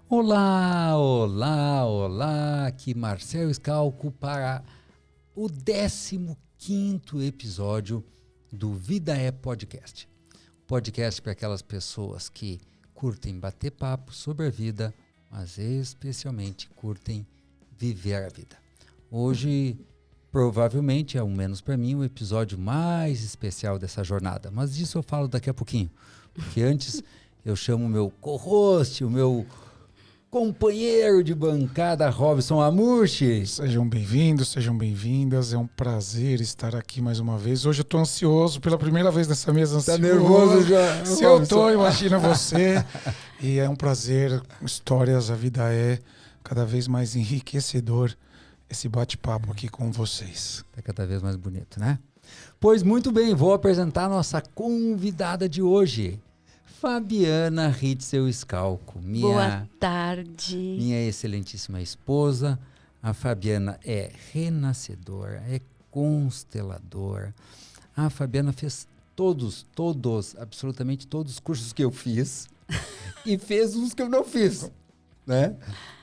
Olá, olá, olá, aqui Marcel Scalco para o 15º episódio do Vida é Podcast. Podcast para aquelas pessoas que curtem bater papo sobre a vida, mas especialmente curtem viver a vida. Hoje, provavelmente, ao menos para mim, o episódio mais especial dessa jornada, mas disso eu falo daqui a pouquinho, porque antes eu chamo o meu co-host, o meu companheiro de bancada, Robson Amurchi. Sejam bem-vindos, sejam bem-vindas. É um prazer estar aqui mais uma vez. Hoje eu tô ansioso, pela primeira vez nessa mesa. Tá nervoso já? Se eu tô, imagina você. E é um prazer. Histórias, a vida é cada vez mais enriquecedor esse bate-papo aqui com vocês. Tá cada vez mais bonito, né? Pois muito bem, vou apresentar a nossa convidada de hoje. Fabiana Ritzel Scalco, Boa tarde. Minha excelentíssima esposa. A Fabiana é renascedora, é consteladora. A Fabiana fez absolutamente todos os cursos que eu fiz e fez uns que eu não fiz, né?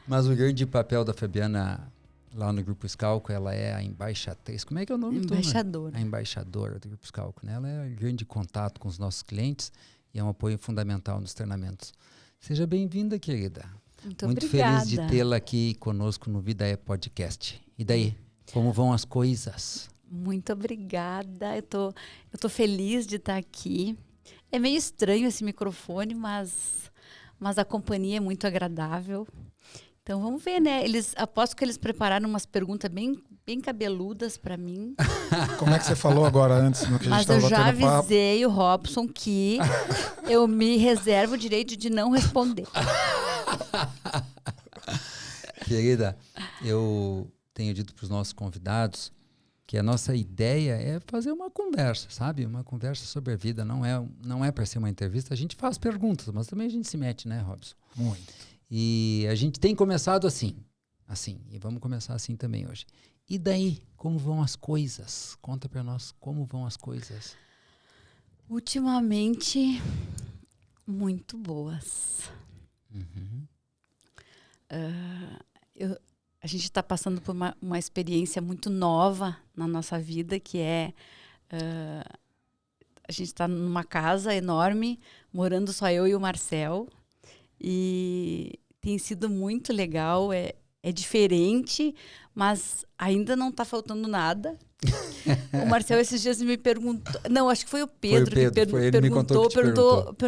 Mas o grande papel da Fabiana lá no Grupo Scalco, ela é a embaixatriz. Como é que é o nome? Embaixadora. A embaixadora do Grupo Scalco, né? Ela é grande contato com os nossos clientes e é um apoio fundamental nos treinamentos. Seja bem-vinda, querida. Muito obrigada. Feliz de tê-la aqui conosco no Vida é Podcast. E daí, como vão as coisas? Muito obrigada. Eu tô feliz de estar aqui. É meio estranho esse microfone, mas a companhia é muito agradável. Então vamos ver, né? Aposto que eles prepararam umas perguntas bem cabeludas para mim. Como é que você falou agora antes? No que Mas a gente eu já batendo papo? avisei o Robson que eu me reservo o direito de não responder. Querida, eu tenho dito para os nossos convidados que a nossa ideia é fazer uma conversa, sabe? Uma conversa sobre a vida. Não é para ser uma entrevista. A gente faz perguntas, mas também a gente se mete, né, Robson? Muito. E a gente tem começado assim, e vamos começar assim também hoje. E daí, como vão as coisas? Conta para nós como vão as coisas. Ultimamente, muito boas. Uhum. A gente está passando por uma experiência muito nova na nossa vida, que é... a gente está numa casa enorme, morando só eu e o Marcel. E tem sido muito legal, é diferente, mas ainda não está faltando nada. O Marcel esses dias me perguntou... Não, acho que foi o Pedro, ele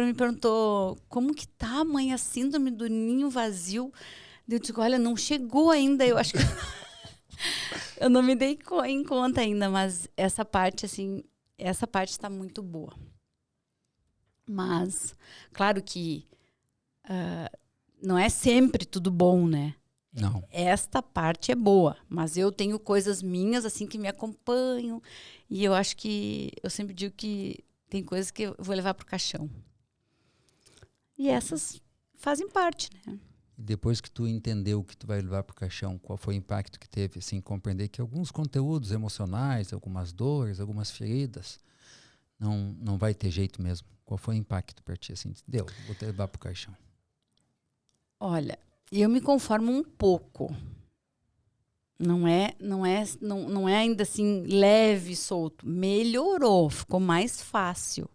me perguntou como que tá, mãe, a síndrome do ninho vazio. Eu digo, olha, não chegou ainda, eu acho que... eu não me dei em conta ainda, mas essa parte está muito boa. Mas, claro que não é sempre tudo bom, né? Não. Esta parte é boa, mas eu tenho coisas minhas assim que me acompanham e eu acho que eu sempre digo que tem coisas que eu vou levar pro caixão. E essas fazem parte, né? Depois que tu entendeu o que tu vai levar pro caixão, qual foi o impacto que teve, assim, compreender que alguns conteúdos emocionais, algumas dores, algumas feridas, não vai ter jeito mesmo. Qual foi o impacto para ti, assim? Vou levar pro caixão. Olha, eu me conformo um pouco. Não é ainda assim leve, solto. Melhorou, ficou mais fácil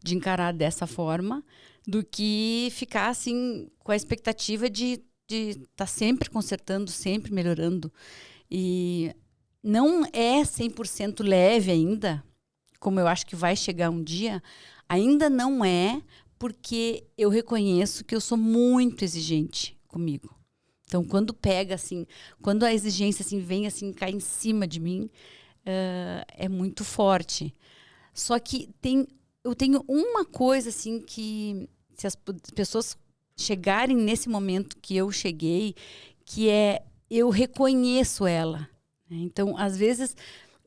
de encarar dessa forma do que ficar assim com a expectativa de estar sempre consertando, sempre melhorando. E não é 100% leve ainda, como eu acho que vai chegar um dia, ainda não é, porque eu reconheço que eu sou muito exigente comigo. Então, quando pega, assim, quando a exigência assim, vem, assim, cai em cima de mim, é muito forte. Só que eu tenho uma coisa, assim, que se as pessoas chegarem nesse momento que eu cheguei, que é, eu reconheço ela. Então, às vezes,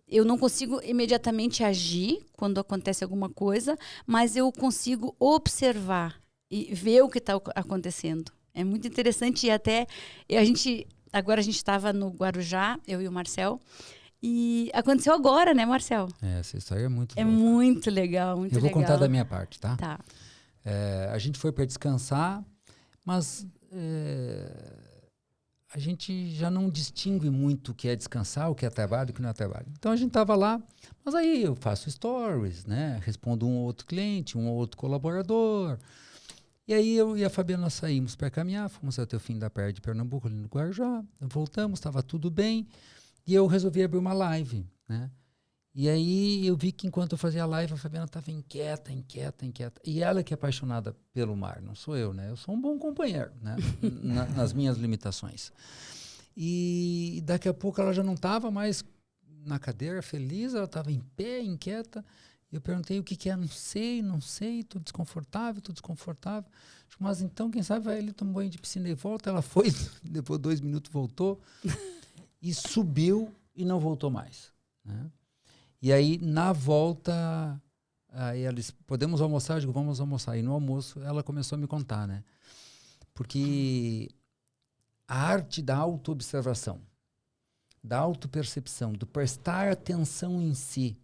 eu não consigo imediatamente agir quando acontece alguma coisa, mas eu consigo observar e ver o que está acontecendo. É muito interessante e até agora a gente estava no Guarujá, eu e o Marcel, e aconteceu agora, né, Marcel? Essa história é muito louca. É muito legal, muito legal. Eu vou contar da minha parte, tá? Tá. A gente foi para descansar, mas a gente já não distingue muito o que é descansar, o que é trabalho, o que não é trabalho. Então a gente estava lá, mas aí eu faço stories, né? Respondo um ou outro cliente, um ou outro colaborador. E aí eu e a Fabiana saímos para caminhar, fomos até o fim da praia de Pernambuco, ali no Guarujá, voltamos, estava tudo bem, e eu resolvi abrir uma live, né? E aí eu vi que enquanto eu fazia a live, a Fabiana estava inquieta. E ela que é apaixonada pelo mar, não sou eu, né? Eu sou um bom companheiro, né? Nas minhas limitações. E daqui a pouco ela já não estava mais na cadeira, feliz, ela estava em pé, inquieta. Eu perguntei o que é, não sei, tô desconfortável. Mas então, quem sabe, vai ele tomar banho de piscina e volta. Ela foi, depois de 2 minutos voltou e subiu e não voltou mais, né? E aí, na volta, aí ela disse, podemos almoçar? Eu digo, vamos almoçar. E no almoço, ela começou a me contar, né? Porque a arte da autoobservação, da autopercepção, do prestar atenção em si,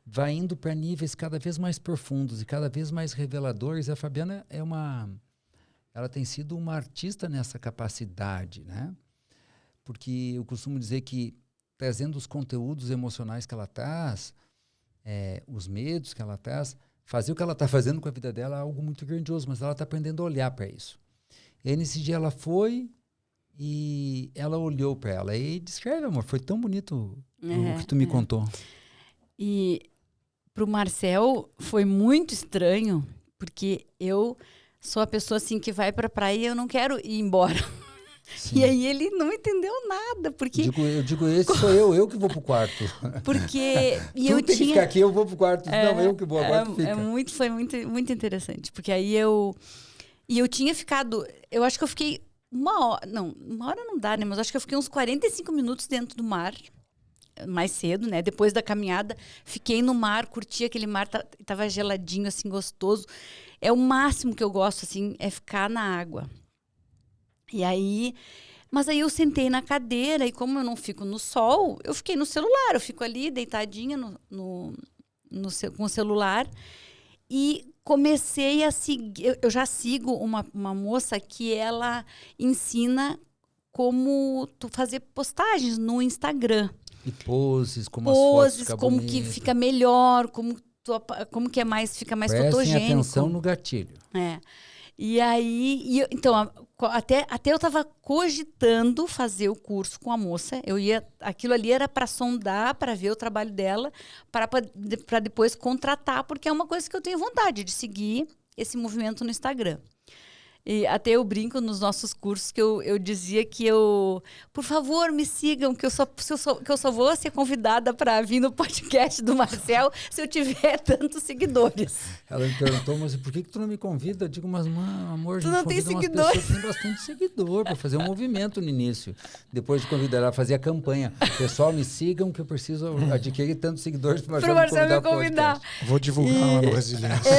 vai indo para níveis cada vez mais profundos e cada vez mais reveladores. A Fabiana ela tem sido uma artista nessa capacidade, né? Porque eu costumo dizer que trazendo os conteúdos emocionais que ela traz, os medos que ela traz, fazer o que ela está fazendo com a vida dela é algo muito grandioso, mas ela está aprendendo a olhar para isso. E aí, nesse dia, ela foi e ela olhou para ela. E descreve, amor, foi tão bonito o que tu me contou. E para o Marcel foi muito estranho, porque eu sou a pessoa assim que vai para a praia e eu não quero ir embora. Sim. E aí ele não entendeu nada, porque... Eu digo, esse sou eu que vou pro quarto. Porque... E tu tem que ficar aqui, eu vou pro quarto. Não, eu que vou, agora tu fica. Foi muito interessante, porque aí eu tinha ficado... Eu acho que eu fiquei uma hora não dá, né? Mas acho que eu fiquei uns 45 minutos dentro do mar, mais cedo, né? Depois da caminhada, fiquei no mar, curti aquele mar, tava geladinho, assim, gostoso. É o máximo que eu gosto, assim, é ficar na água. E aí, mas aí eu sentei na cadeira e como eu não fico no sol, eu fiquei no celular. Eu fico ali deitadinha com o celular e comecei a seguir. Eu já sigo uma moça que ela ensina como tu fazer postagens no Instagram. E poses, como as fotos ficam como bonitas. Que fica melhor, como que fica mais Prestem fotogênico. atenção no gatilho. E aí, então, até eu estava cogitando fazer o curso com a moça. Aquilo ali era para sondar, para ver o trabalho dela, para depois contratar, porque é uma coisa que eu tenho vontade de seguir esse movimento no Instagram. E até eu brinco nos nossos cursos que eu dizia que por favor, me sigam, que eu só vou ser convidada para vir no podcast do Marcel se eu tiver tantos seguidores. Ela me perguntou, mas por que tu não me convida? Eu digo, mas amor, a gente tu não tem seguidores. Tem bastante seguidor para fazer um movimento no início. Depois de convidar ela a fazer a campanha. Pessoal, me sigam que eu preciso adquirir tantos seguidores para o Marcel me convidar. Vou divulgar lá no Resiliência.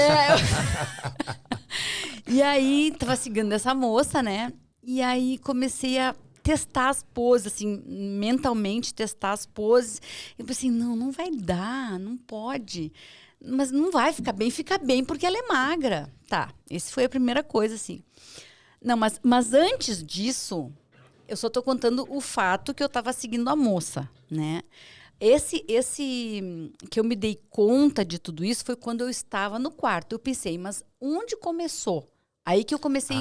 E aí, tava seguindo essa moça, né? E aí, comecei a testar as poses, assim, mentalmente testar as poses. Eu pensei, não vai dar, não pode. Mas não vai fica bem porque ela é magra. Tá, essa foi a primeira coisa, assim. Não, mas antes disso, eu só tô contando o fato que eu tava seguindo a moça, né? Esse que eu me dei conta de tudo isso foi quando eu estava no quarto. Eu pensei, mas onde começou? Aí que eu comecei...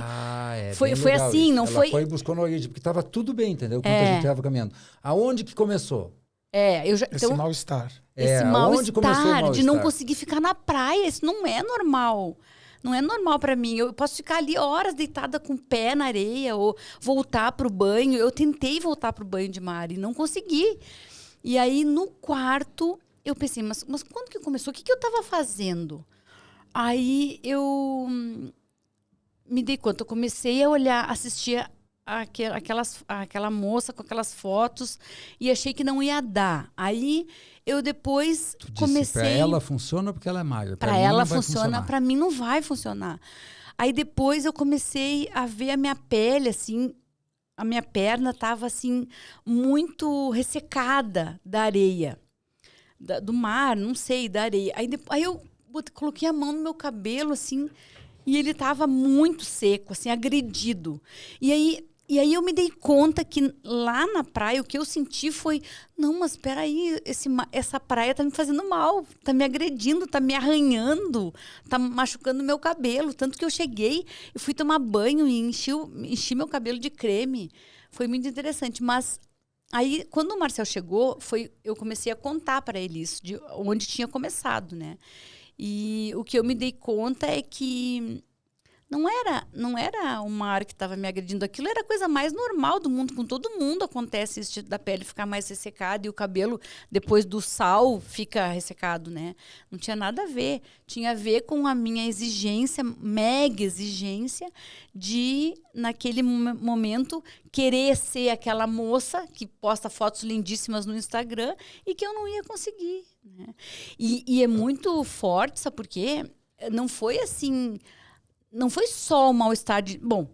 foi assim, isso. não Ela foi... foi e buscou na origem, porque estava tudo bem, entendeu? Quando a gente estava caminhando. Aonde que começou? Esse mal-estar. Esse mal-estar de não conseguir ficar na praia. Isso não é normal. Não é normal para mim. Eu posso ficar ali horas deitada com o pé na areia ou voltar para o banho. Eu tentei voltar para o banho de mar e não consegui. E aí, no quarto, eu pensei, mas quando que começou? O que eu estava fazendo? Aí, eu me dei conta. Eu comecei a olhar, assistir aquela moça com aquelas fotos e achei que não ia dar. Aí, eu depois comecei... Para ela funciona porque ela é magra. Para ela funciona, para mim não vai funcionar. Aí, depois, eu comecei a ver a minha pele, assim... A minha perna estava, assim, muito ressecada da areia. Do mar, não sei, da areia. Aí eu coloquei a mão no meu cabelo, assim, E ele estava muito seco, assim, agredido. E aí eu me dei conta que lá na praia o que eu senti foi, não, mas espera aí, essa praia tá me fazendo mal, tá me agredindo, tá me arranhando, tá machucando meu cabelo. Tanto que eu cheguei e fui tomar banho e enchi meu cabelo de creme. Foi muito interessante, mas aí quando o Marcel chegou, eu comecei a contar para ele isso, de onde tinha começado, né? E o que eu me dei conta é que não era o mar que estava me agredindo. Aquilo era a coisa mais normal do mundo. Com todo mundo acontece isso da pele ficar mais ressecada e o cabelo, depois do sal, fica ressecado, né? Não tinha nada a ver. Tinha a ver com a minha exigência, mega exigência, de, naquele momento, querer ser aquela moça que posta fotos lindíssimas no Instagram e que eu não ia conseguir, né? E é muito forte, sabe por quê? Não foi assim... Não foi só o mal-estar de... Bom,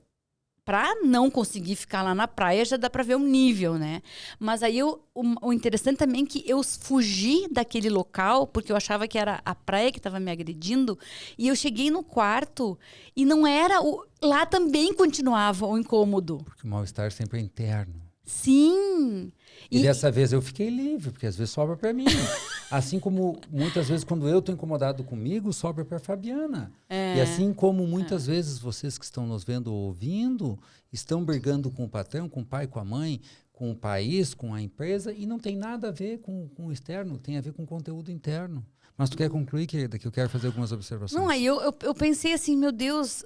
para não conseguir ficar lá na praia, já dá para ver o nível, né? Mas aí o interessante também é que eu fugi daquele local, porque eu achava que era a praia que estava me agredindo, e eu cheguei no quarto e não era... Lá também continuava o incômodo. Porque o mal-estar sempre é interno. Sim. E dessa vez eu fiquei livre, porque às vezes sobra para mim. Assim como muitas vezes quando eu estou incomodado comigo, sobra para Fabiana. E assim como muitas vezes vocês que estão nos vendo ou ouvindo, estão brigando com o patrão, com o pai, com a mãe, com o país, com a empresa, e não tem nada a ver com o externo, tem a ver com o conteúdo interno. Mas tu quer concluir, querida, que eu quero fazer algumas observações? Não, aí eu pensei assim, meu Deus,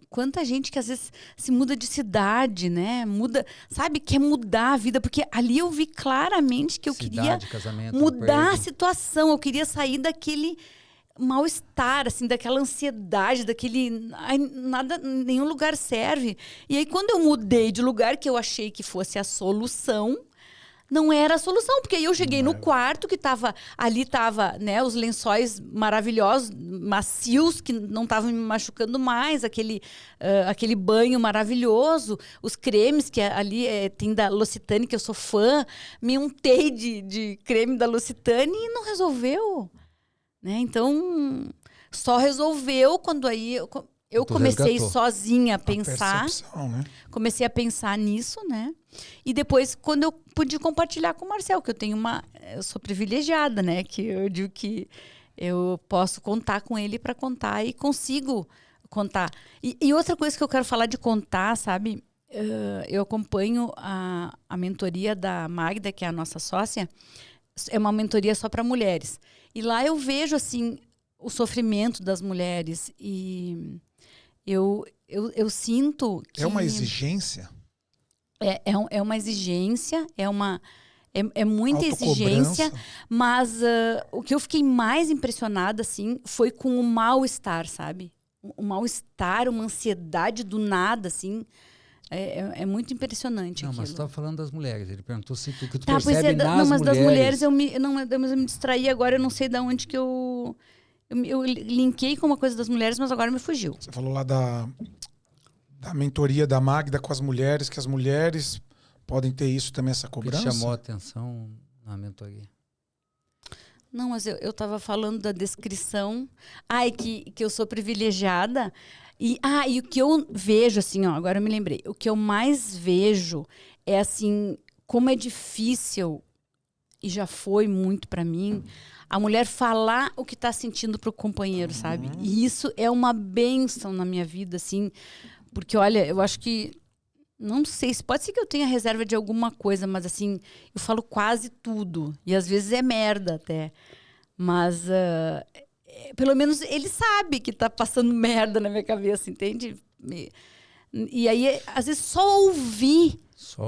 quanta gente que às vezes se muda de cidade, né? Muda, sabe, quer mudar a vida, porque ali eu vi claramente que eu queria casamento, mudar a emprego. situação, eu queria sair daquele mal-estar, assim, daquela ansiedade, daquele... Ai, nada, nenhum lugar serve. E aí, quando eu mudei de lugar que eu achei que fosse a solução, não era a solução, porque aí eu cheguei no quarto que ali tava, né, os lençóis maravilhosos, macios, que não estavam me machucando mais, aquele banho maravilhoso, os cremes que ali tem da L'Occitane, que eu sou fã, me untei de creme da L'Occitane e não resolveu, né? Então, só resolveu quando aí eu comecei resgatou. sozinha a pensar. Percepção, né? Comecei a pensar nisso, né? E depois, quando eu pude compartilhar com o Marcel, que eu sou privilegiada, né? Que eu digo que eu posso contar com ele para contar e consigo contar. E outra coisa que eu quero falar de contar, sabe? Eu acompanho a mentoria da Magda, que é a nossa sócia. É uma mentoria só para mulheres. E lá eu vejo, assim, o sofrimento das mulheres e... Eu sinto que... É uma exigência? É uma exigência, é muita Autocobrança. exigência, mas o que eu fiquei mais impressionada, assim, foi com o mal-estar, sabe? O mal-estar, uma ansiedade do nada, assim, é muito impressionante Não, aquilo. mas tu estava falando das mulheres. Ele perguntou se tu, que tu Tá, pois percebe nas não, mas mulheres. das mulheres mas eu me distraí agora, eu não sei de onde que eu linkei com uma coisa das mulheres, mas agora me fugiu. Você falou lá da mentoria da Magda com as mulheres, que as mulheres podem ter isso também, essa Que cobrança? chamou a atenção na mentoria. Não, mas eu estava falando da descrição. Que eu sou privilegiada. E o que eu vejo, assim, ó, agora eu me lembrei. O que eu mais vejo é, assim, como é difícil, e já foi muito para mim, a mulher falar o que está sentindo pro companheiro, sabe? E isso é uma bênção na minha vida, assim, porque, olha, eu acho que, não sei, pode ser que eu tenha reserva de alguma coisa, mas, assim, eu falo quase tudo. E às vezes é merda até. Mas, pelo menos ele sabe que tá passando merda na minha cabeça, entende? E aí, às vezes, só ouvir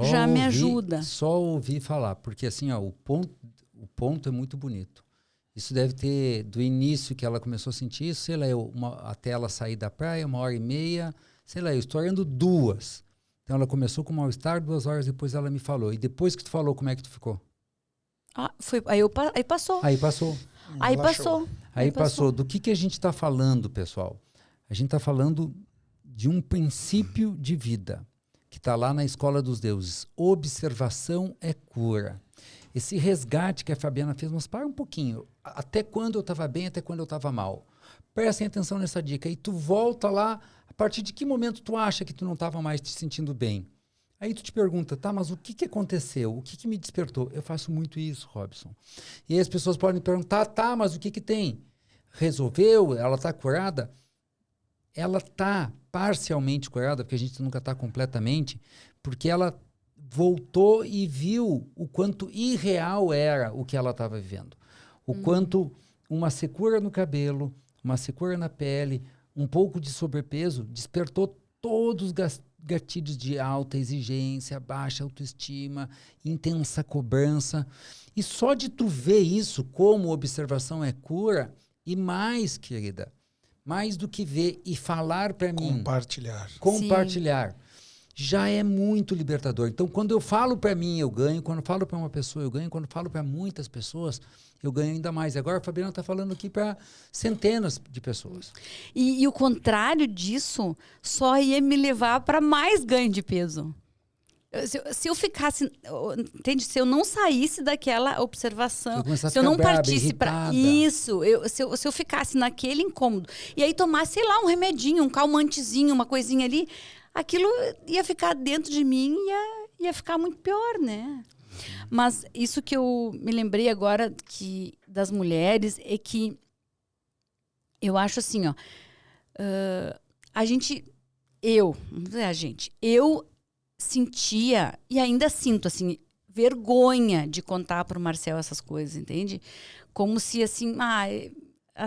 já me ajuda. Só ouvir falar, porque assim, ó, o ponto é muito bonito. Isso deve ter, do início que ela começou a sentir isso, sei lá, até ela sair da praia, 1h30, sei lá, eu estou orando 2. Então ela começou com mal-estar, 2 horas depois ela me falou. E depois que tu falou, como é que tu ficou? Aí passou. Aí passou. Aí passou. Do que a gente está falando, pessoal? A gente está falando de um princípio de vida que está lá na Escola dos Deuses. Observação é cura. Esse resgate que a Fabiana fez, mas para um pouquinho. Até quando eu estava bem, até quando eu estava mal. prestem atenção nessa dica. E tu volta lá, a partir de que momento tu acha que tu não estava mais te sentindo bem? Aí tu te pergunta, tá, mas o que aconteceu? O que me despertou? Eu faço muito isso, Robson. E aí as pessoas podem perguntar, tá, mas o que tem? Resolveu? Ela está curada? Ela está parcialmente curada, porque a gente nunca está completamente, porque ela voltou e viu o quanto irreal era o que ela estava vivendo. O quanto uma secura no cabelo, uma secura na pele, um pouco de sobrepeso, despertou todos os gatilhos de alta exigência, baixa autoestima, intensa cobrança. E só de tu ver isso como observação é cura, e mais, querida, mais do que ver e falar para mim. Compartilhar. Já é muito libertador. Então, quando eu falo para mim, eu ganho. Quando eu falo para uma pessoa, eu ganho. Quando eu falo para muitas pessoas, eu ganho ainda mais. Agora a Fabiana está falando aqui para centenas de pessoas. E o contrário disso só ia me levar para mais ganho de peso. Se eu ficasse, entende? Se eu não saísse daquela observação, se eu não partisse para isso, se eu ficasse naquele incômodo e aí tomasse, sei lá, um remedinho, um calmantezinho, uma coisinha ali, aquilo ia ficar dentro de mim e ia ficar muito pior, né? Mas isso que eu me lembrei agora das mulheres é que eu acho assim, ó, eu sentia, e ainda sinto, assim, vergonha de contar pro Marcel essas coisas, entende? Como se, assim,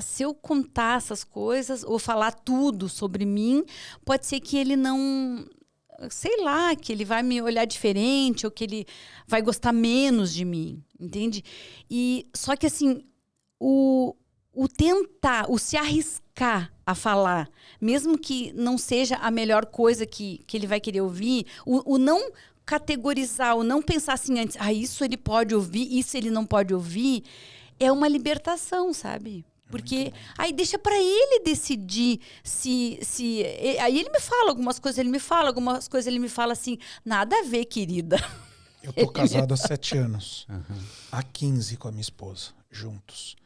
se eu contar essas coisas ou falar tudo sobre mim, pode ser que ele não, sei lá, que ele vai me olhar diferente ou que ele vai gostar menos de mim, entende? E só que, assim, o tentar, o se arriscar a falar, mesmo que não seja a melhor coisa que ele vai querer ouvir, o não categorizar, o não pensar assim antes, isso ele pode ouvir, isso ele não pode ouvir, é uma libertação, sabe? Porque aí deixa para ele decidir se... Aí ele me fala algumas coisas, ele me fala assim, nada a ver, querida. Eu tô casado há 7 anos, há 15 com a minha esposa, juntos.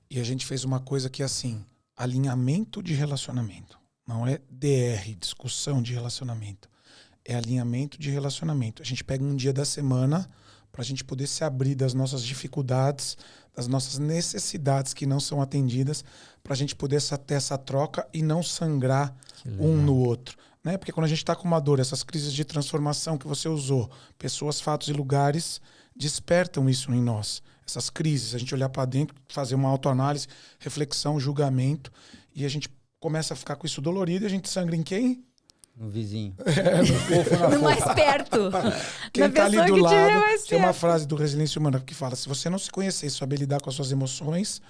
E a gente fez uma coisa que é assim, alinhamento de relacionamento. Não é DR, discussão de relacionamento. É alinhamento de relacionamento. A gente pega um dia da semana para a gente poder se abrir das nossas dificuldades, das nossas necessidades que não são atendidas, para a gente poder ter essa troca e não sangrar um no outro. Né? Porque quando a gente está com uma dor, essas crises de transformação que você usou, pessoas, fatos e lugares despertam isso em nós. Essas crises, a gente olhar para dentro, fazer uma autoanálise, reflexão, julgamento, e a gente começa a ficar com isso dolorido e a gente sangra em quem? No vizinho. No mais perto. Quem está ali do lado. Tem uma frase do Resiliência Humana que fala, se você não se conhecer e saber lidar com as suas emoções,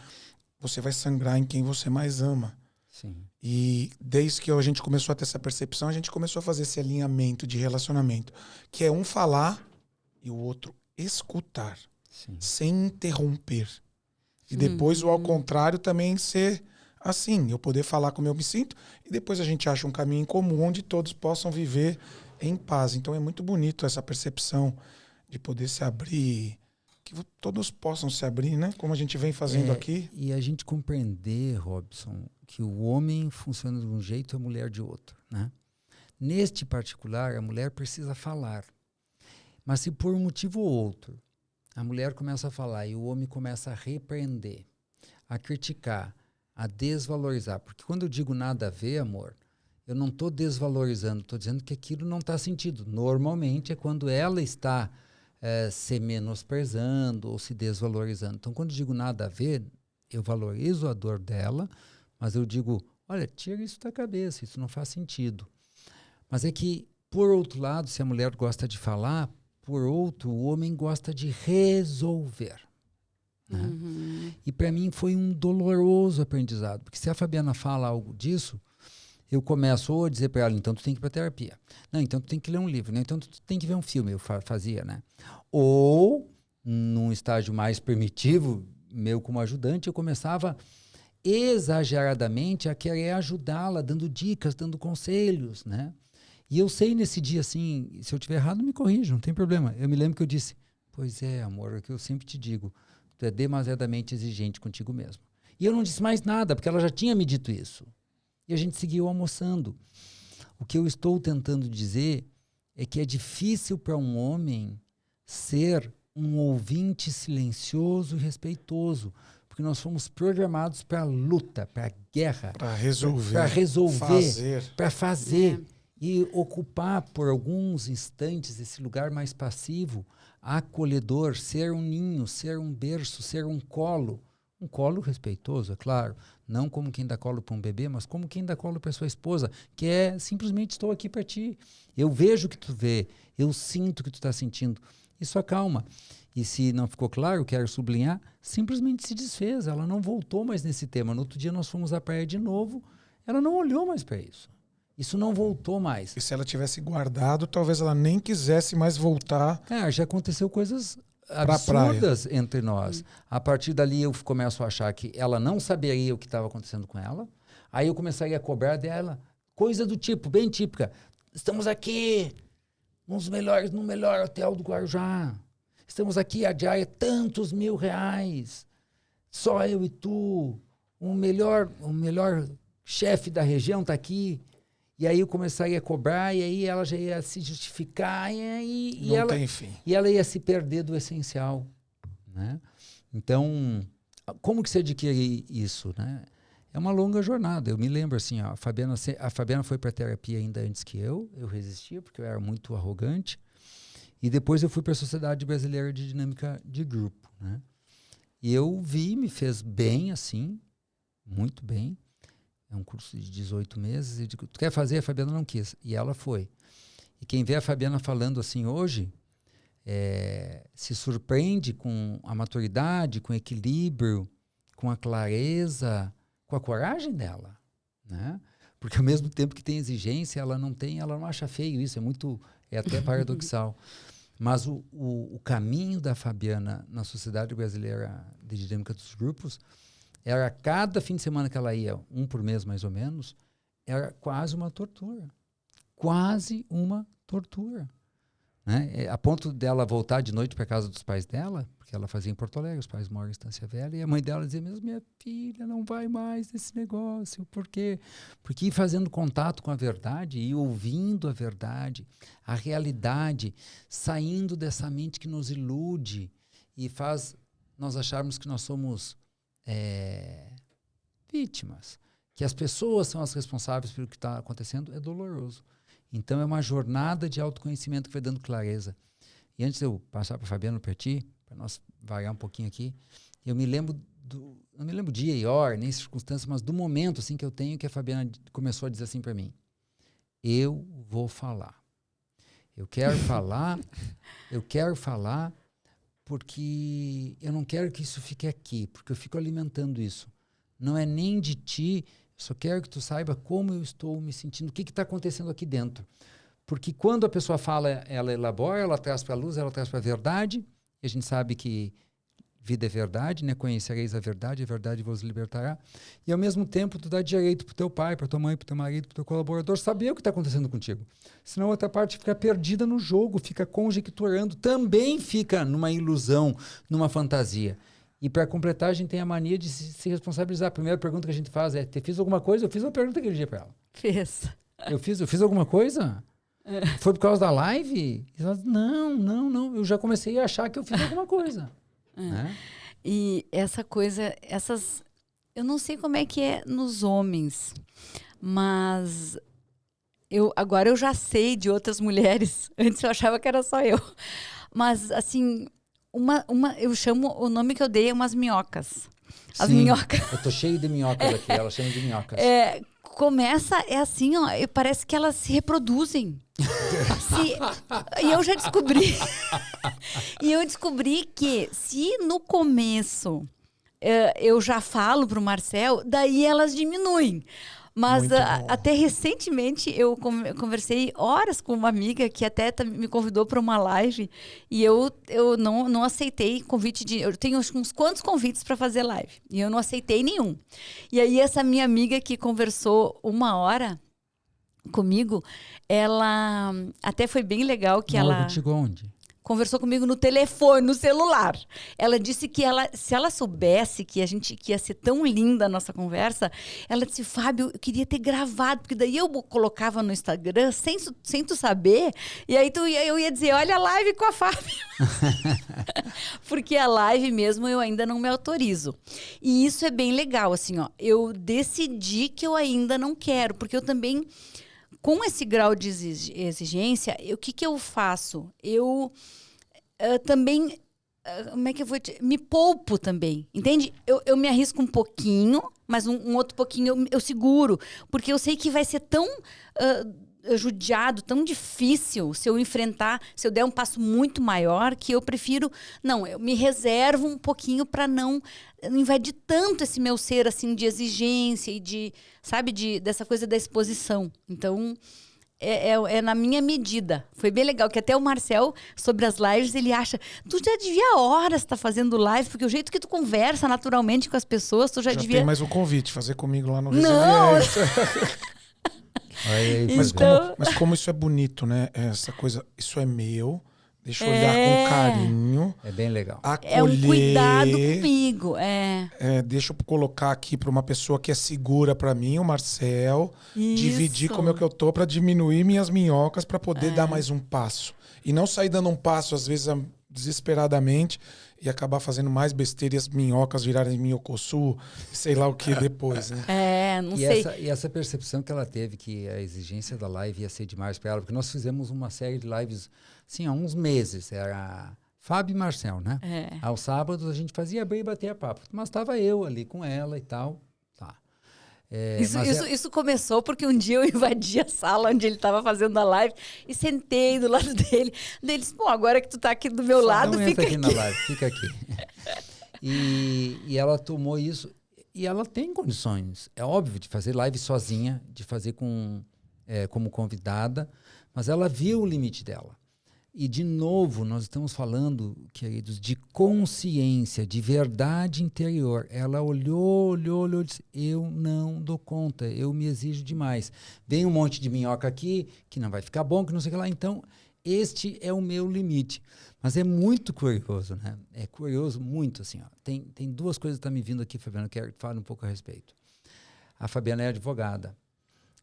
você vai sangrar em quem você mais ama. Sim. E desde que a gente começou a ter essa percepção, a gente começou a fazer esse alinhamento de relacionamento, que é um falar e o outro escutar. Sim. Sem interromper. E depois o ao contrário também ser assim, eu poder falar como eu me sinto e depois a gente acha um caminho em comum onde todos possam viver em paz. Então é muito bonito essa percepção de poder se abrir, que todos possam se abrir, né? Como a gente vem fazendo aqui. E a gente compreender, Robson, que o homem funciona de um jeito e a mulher de outro, né? Neste particular, a mulher precisa falar. Mas se por um motivo ou outro a mulher começa a falar e o homem começa a repreender, a criticar, a desvalorizar. Porque quando eu digo nada a ver, amor, eu não estou desvalorizando, estou dizendo que aquilo não está sentido. Normalmente é quando ela está se menosprezando ou se desvalorizando. Então, quando eu digo nada a ver, eu valorizo a dor dela, mas eu digo, olha, tira isso da cabeça, isso não faz sentido. Mas é que, por outro lado, se a mulher gosta de falar, por outro, o homem gosta de resolver. Né? E para mim foi um doloroso aprendizado, porque se a Fabiana fala algo disso, eu começo a dizer para ela, então tu tem que ir para terapia. Não, então tu tem que ler um livro. Não, então tu tem que ver um filme. Eu fazia, né? Ou, num estágio mais primitivo, meu como ajudante, eu começava exageradamente a querer ajudá-la, dando dicas, dando conselhos, né? E eu sei nesse dia, assim, se eu estiver errado, me corrija, não tem problema. Eu me lembro que eu disse, pois é, amor, é o que eu sempre te digo, tu é demasiadamente exigente contigo mesmo. E eu não disse mais nada, porque ela já tinha me dito isso. E a gente seguiu almoçando. O que eu estou tentando dizer é que é difícil para um homem ser um ouvinte silencioso e respeitoso, porque nós fomos programados para luta, para guerra, para resolver, para fazer e ocupar por alguns instantes esse lugar mais passivo, acolhedor, ser um ninho, ser um berço, ser um colo respeitoso, é claro, não como quem dá colo para um bebê, mas como quem dá colo para sua esposa, que é simplesmente estou aqui para ti, eu vejo o que tu vê, eu sinto o que tu está sentindo. Isso acalma. E se não ficou claro, quero sublinhar, simplesmente se desfez. Ela não voltou mais nesse tema. No outro dia nós fomos à praia de novo, ela não olhou mais para isso. Isso não voltou mais. E se ela tivesse guardado, talvez ela nem quisesse mais voltar. Já aconteceu coisas absurdas entre nós. A partir dali eu começo a achar que ela não saberia o que estava acontecendo com ela. Aí eu começaria a cobrar dela. Coisa do tipo, bem típica. Estamos aqui no melhor hotel do Guarujá. Estamos aqui, a diária, tantos R$1.000. Só eu e tu. O melhor chefe da região está aqui. E aí eu começaria a cobrar, e aí ela já ia se justificar, e ela ia se perder do essencial. Né? Então, como que se adquire isso? Né? É uma longa jornada. Eu me lembro assim, ó, a Fabiana foi para terapia ainda antes que eu resistia, porque eu era muito arrogante. E depois eu fui para a Sociedade Brasileira de Dinâmica de Grupo. Né? E eu me fez bem assim, muito bem. É um curso de 18 meses. E eu digo, tu quer fazer? A Fabiana não quis. E ela foi. E quem vê a Fabiana falando assim hoje, se surpreende com a maturidade, com o equilíbrio, com a clareza, com a coragem dela. Né? Porque ao mesmo tempo que tem exigência, ela não acha feio isso. É até paradoxal. Mas o caminho da Fabiana na Sociedade Brasileira de Dinâmica dos Grupos era, cada fim de semana que ela ia, um por mês mais ou menos, era quase uma tortura. Quase uma tortura. Né? A ponto dela voltar de noite para casa dos pais dela, porque ela fazia em Porto Alegre, os pais moram em Estância Velha, e a mãe dela dizia mesmo, minha filha, não vai mais nesse negócio. Por quê? Porque ir fazendo contato com a verdade, e ouvindo a verdade, a realidade, saindo dessa mente que nos ilude e faz nós acharmos que nós somos vítimas, que as pessoas são as responsáveis pelo que está acontecendo, é doloroso. Então é uma jornada de autoconhecimento que vai dando clareza. E antes de eu passar para a Fabiana Perti, para nós variar um pouquinho aqui, eu me lembro não me lembro dia e hora, nem circunstância, mas do momento assim que eu tenho, que a Fabiana começou a dizer assim para mim: eu vou falar. Eu quero falar porque eu não quero que isso fique aqui, porque eu fico alimentando isso. Não é nem de ti, eu só quero que tu saiba como eu estou me sentindo, o que está acontecendo aqui dentro. Porque quando a pessoa fala, ela elabora, ela traz para a luz, ela traz para a verdade, e a gente sabe que vida é verdade, né? Conhecereis a verdade vos libertará. E ao mesmo tempo, tu dá direito pro teu pai, pra tua mãe, pro teu marido, pro teu colaborador, saber o que está acontecendo contigo. Senão a outra parte fica perdida no jogo, fica conjecturando, também fica numa ilusão, numa fantasia. E para completar, a gente tem a mania de se responsabilizar. A primeira pergunta que a gente faz é: te fiz alguma coisa? Eu fiz uma pergunta aquele dia para ela. Eu fiz alguma coisa? Foi por causa da live? E ela, não. Eu já comecei a achar que eu fiz alguma coisa. Né? E essa coisa, eu não sei como é que é nos homens, mas agora eu já sei de outras mulheres. Antes eu achava que era só eu. Mas, assim, eu chamo, o nome que eu dei é umas minhocas. As minhocas. Eu tô cheio de minhocas aqui, ela chama de minhocas. Assim, ó, parece que elas se reproduzem. E eu já descobri. E eu descobri que se no começo eu já falo pro Marcel, daí elas diminuem. Mas até recentemente eu conversei horas com uma amiga que até me convidou para uma live e eu não aceitei convite eu tenho uns quantos convites para fazer live e eu não aceitei nenhum. E aí essa minha amiga que conversou 1 hora comigo, ela até foi bem legal que ela... Contigo onde? conversou comigo no telefone, no celular. Ela disse que se ela soubesse que que ia ser tão linda a nossa conversa, ela disse, Fábio, eu queria ter gravado, porque daí eu colocava no Instagram sem tu saber, e aí eu ia dizer, olha a live com a Fábio. Porque a live mesmo eu ainda não me autorizo. E isso é bem legal, assim, ó. Eu decidi que eu ainda não quero, porque eu também, com esse grau de exigência, o que eu faço? Eu também, como é que eu vou me poupo também, entende? Eu me arrisco um pouquinho, mas um outro pouquinho eu seguro, porque eu sei que vai ser tão judiado, tão difícil se eu enfrentar, se eu der um passo muito maior, que eu prefiro, não, eu me reservo um pouquinho para não invadir tanto esse meu ser, assim, de exigência e de, sabe, dessa coisa da exposição. Então, é na minha medida. Foi bem legal, que até o Marcel, sobre as lives, ele acha, tu já devia horas estar fazendo live, porque o jeito que tu conversa naturalmente com as pessoas, tu já devia... tem mais um convite, fazer comigo lá no Não! Resiliência. Aí, Mas como isso é bonito, né? Essa coisa, isso é meu, deixa eu olhar com carinho. É bem legal. Acolher, é um cuidado comigo, deixa eu colocar aqui para uma pessoa que é segura para mim, o Marcel, dividir como é que eu tô para diminuir minhas minhocas para poder dar mais um passo. E não sair dando um passo, às vezes, desesperadamente, e acabar fazendo mais besteira e as minhocas virarem minhocossu, sei lá o que depois, né? Não sei. E essa percepção que ela teve, que a exigência da live ia ser demais para ela, porque nós fizemos uma série de lives, assim, há uns meses, era Fábio e Marcel, né? Aos sábados a gente fazia abrir e bater a papo, mas estava eu ali com ela e tal, tá. Isso começou porque um dia eu invadi a sala onde ele estava fazendo a live e sentei do lado dele. Daí ele disse, pô, agora que tu tá aqui do meu lado, fica aqui. Na live, fica aqui. E ela tomou isso, e ela tem condições, é óbvio, de fazer live sozinha, de fazer como convidada, mas ela viu o limite dela. E, de novo, nós estamos falando, queridos, de consciência, de verdade interior. Ela olhou e disse, eu não dou conta, eu me exijo demais. Vem um monte de minhoca aqui, que não vai ficar bom, que não sei o que lá. Então, este é o meu limite. Mas é muito curioso, né? É curioso muito, assim. Ó. Tem duas coisas que estão me vindo aqui, Fabiana, que eu quero falar um pouco a respeito. A Fabiana é advogada.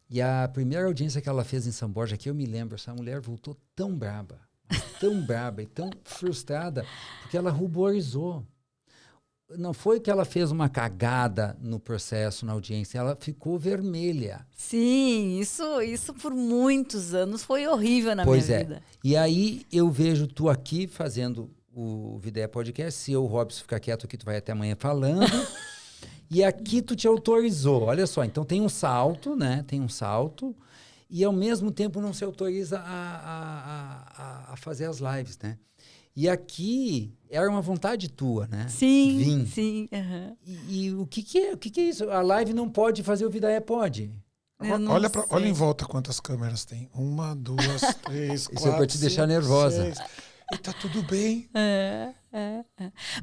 E a primeira audiência que ela fez em São Borja, que eu me lembro, essa mulher voltou tão braba e tão frustrada, porque ela ruborizou. Não foi que ela fez uma cagada no processo, na audiência, ela ficou vermelha. Sim, isso por muitos anos foi horrível na minha vida. E aí eu vejo tu aqui fazendo o Videia Podcast, se o Robson ficar quieto aqui, tu vai até amanhã falando, e aqui tu te autorizou, olha só, então tem um salto, né, e ao mesmo tempo não se autoriza a fazer as lives, né? E aqui era uma vontade tua, né? Sim, sim. E o que é isso? A live não pode fazer, o Videia pode. Olha em volta quantas câmeras tem. 1, 2, 3, 4, isso é pra te deixar nervosa. 6. E tá tudo bem.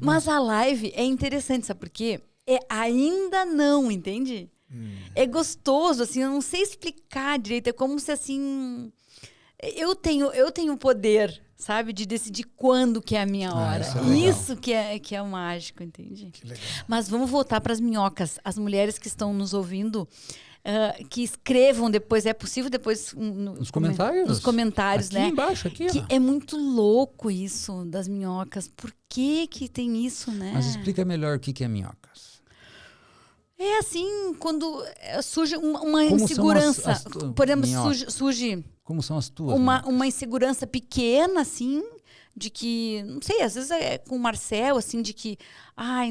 Mas a live é interessante, sabe por quê? Ainda não, entende? É gostoso, assim, eu não sei explicar direito, é como se, assim, eu tenho poder, sabe, de decidir quando que é a minha hora. Isso que é o mágico, entende? Que legal. Mas vamos voltar para as minhocas. As mulheres que estão nos ouvindo, que escrevam depois, é possível depois nos comentários? Nos comentários, aqui né? Embaixo, aqui, que é muito louco isso das minhocas. Por que tem isso, né? Mas explica melhor o que é minhocas. É assim, quando surge uma insegurança. Por exemplo, surge como são as tuas? Uma insegurança pequena, assim, de que, não sei, às vezes é com o Marcel, assim, de que,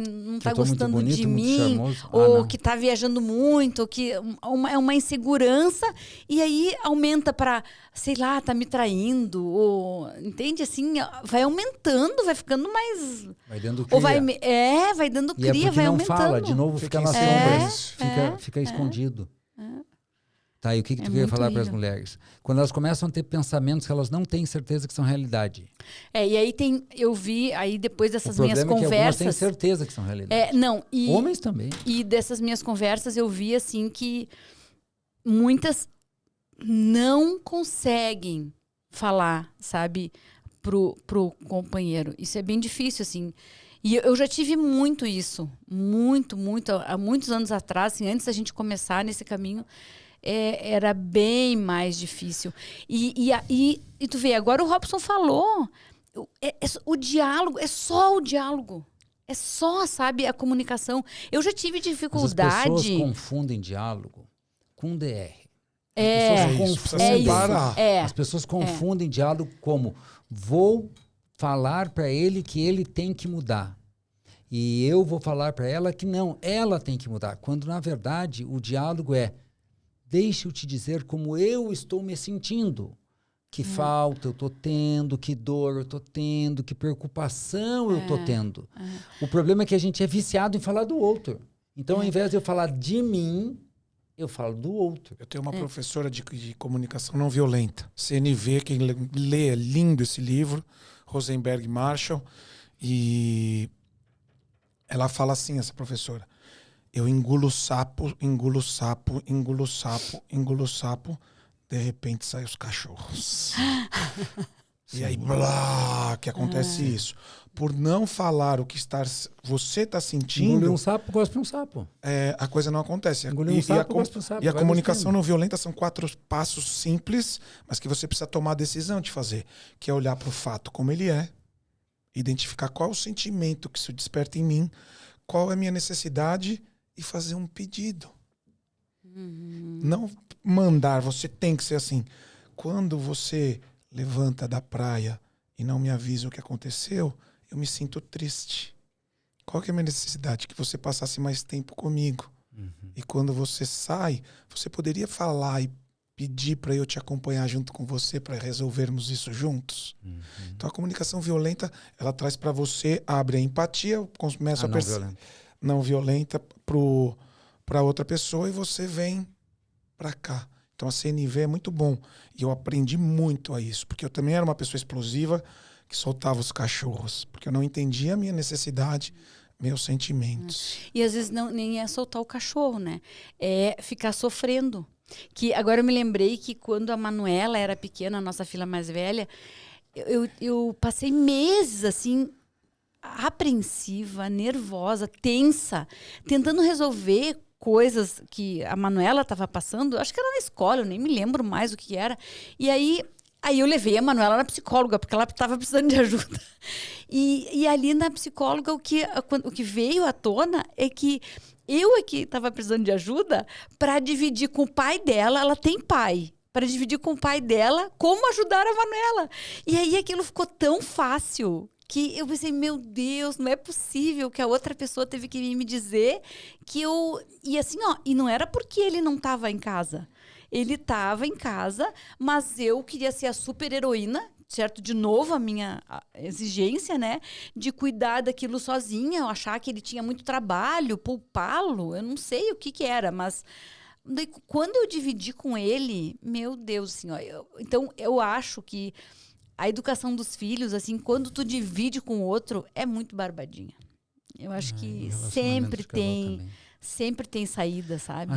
não tá gostando bonito, de muito mim, charmoso. ou que tá viajando muito, ou que é uma insegurança, e aí aumenta para, sei lá, tá me traindo, ou, entende, assim, vai aumentando, vai ficando mais... Vai dando cria. Ou vai dando cria, vai não aumentando. Fala, de novo fica na sombra, fica escondido. Tá, e o que tu queria falar para as mulheres? Quando elas começam a ter pensamentos que elas não têm certeza que são realidade. E aí eu vi, aí depois dessas minhas conversas... É que algumas têm certeza que são realidade. Homens também. E dessas minhas conversas eu vi, assim, que muitas não conseguem falar, sabe? pro companheiro. Isso é bem difícil, assim. E eu já tive muito isso. Muito, muito. Há muitos anos atrás, assim, antes da gente começar nesse caminho, era bem mais difícil. E tu vê, agora o Robson falou, o diálogo, é só o diálogo. É só, sabe, a comunicação. Eu já tive dificuldade... Mas as pessoas confundem diálogo com DR. As pessoas confundem diálogo como vou falar para ele que ele tem que mudar. E eu vou falar para ela que não, ela tem que mudar. Quando, na verdade, o diálogo é deixa eu te dizer como eu estou me sentindo. Que falta eu estou tendo, que dor eu estou tendo, que preocupação eu estou tendo. O problema é que a gente é viciado em falar do outro. Então, ao invés de eu falar de mim, eu falo do outro. Eu tenho uma professora de comunicação não violenta, CNV, quem lê, é lindo esse livro, Rosenberg Marshall, e ela fala assim, essa professora, eu engulo sapo, engulo sapo, engulo sapo, engulo sapo, de repente saem os cachorros. E aí, blá, que acontece isso. Por não falar o que você está sentindo... Engolir um sapo, gospe um sapo. A coisa não acontece. Engolir um sapo, gospe um sapo. E a comunicação não violenta são 4 passos simples, mas que você precisa tomar a decisão de fazer. Que é olhar para o fato como ele é, identificar qual é o sentimento que isso desperta em mim, qual é a minha necessidade e fazer um pedido. Não mandar, você tem que ser assim. Quando você levanta da praia e não me avisa o que aconteceu, eu me sinto triste. Qual que é a minha necessidade? Que você passasse mais tempo comigo. E quando você sai, você poderia falar e pedir para eu te acompanhar junto com você para resolvermos isso juntos. Então a comunicação violenta, ela traz para você, abre a empatia, começa a perceber não violenta para outra pessoa e você vem para cá. Então a CNV é muito bom. E eu aprendi muito a isso, porque eu também era uma pessoa explosiva que soltava os cachorros, porque eu não entendia a minha necessidade, meus sentimentos. E às vezes nem é soltar o cachorro, né? É ficar sofrendo. Que agora eu me lembrei que quando a Manuela era pequena, a nossa filha mais velha, eu passei meses assim, apreensiva, nervosa, tensa, tentando resolver coisas que a Manuela estava passando. Acho que era na escola, eu nem me lembro mais o que era. E aí eu levei a Manuela na psicóloga, porque ela estava precisando de ajuda. E ali na psicóloga, o que veio à tona é que eu é que estava precisando de ajuda para dividir com o pai dela. Ela tem pai. Para dividir com o pai dela como ajudar a Manuela. E aí aquilo ficou tão fácil que eu pensei, meu Deus, não é possível que a outra pessoa teve que vir me dizer que eu... E assim, ó, e não era porque ele não estava em casa. Ele estava em casa, mas eu queria ser a super heroína, certo? De novo, a minha exigência, né? De cuidar daquilo sozinha, eu achar que ele tinha muito trabalho, poupá-lo, eu não sei o que era, mas... Daí, quando eu dividi com ele, meu Deus, assim, ó, então eu acho que a educação dos filhos, assim, quando tu divide com o outro, é muito barbadinha. Eu acho que sempre tem saída, sabe?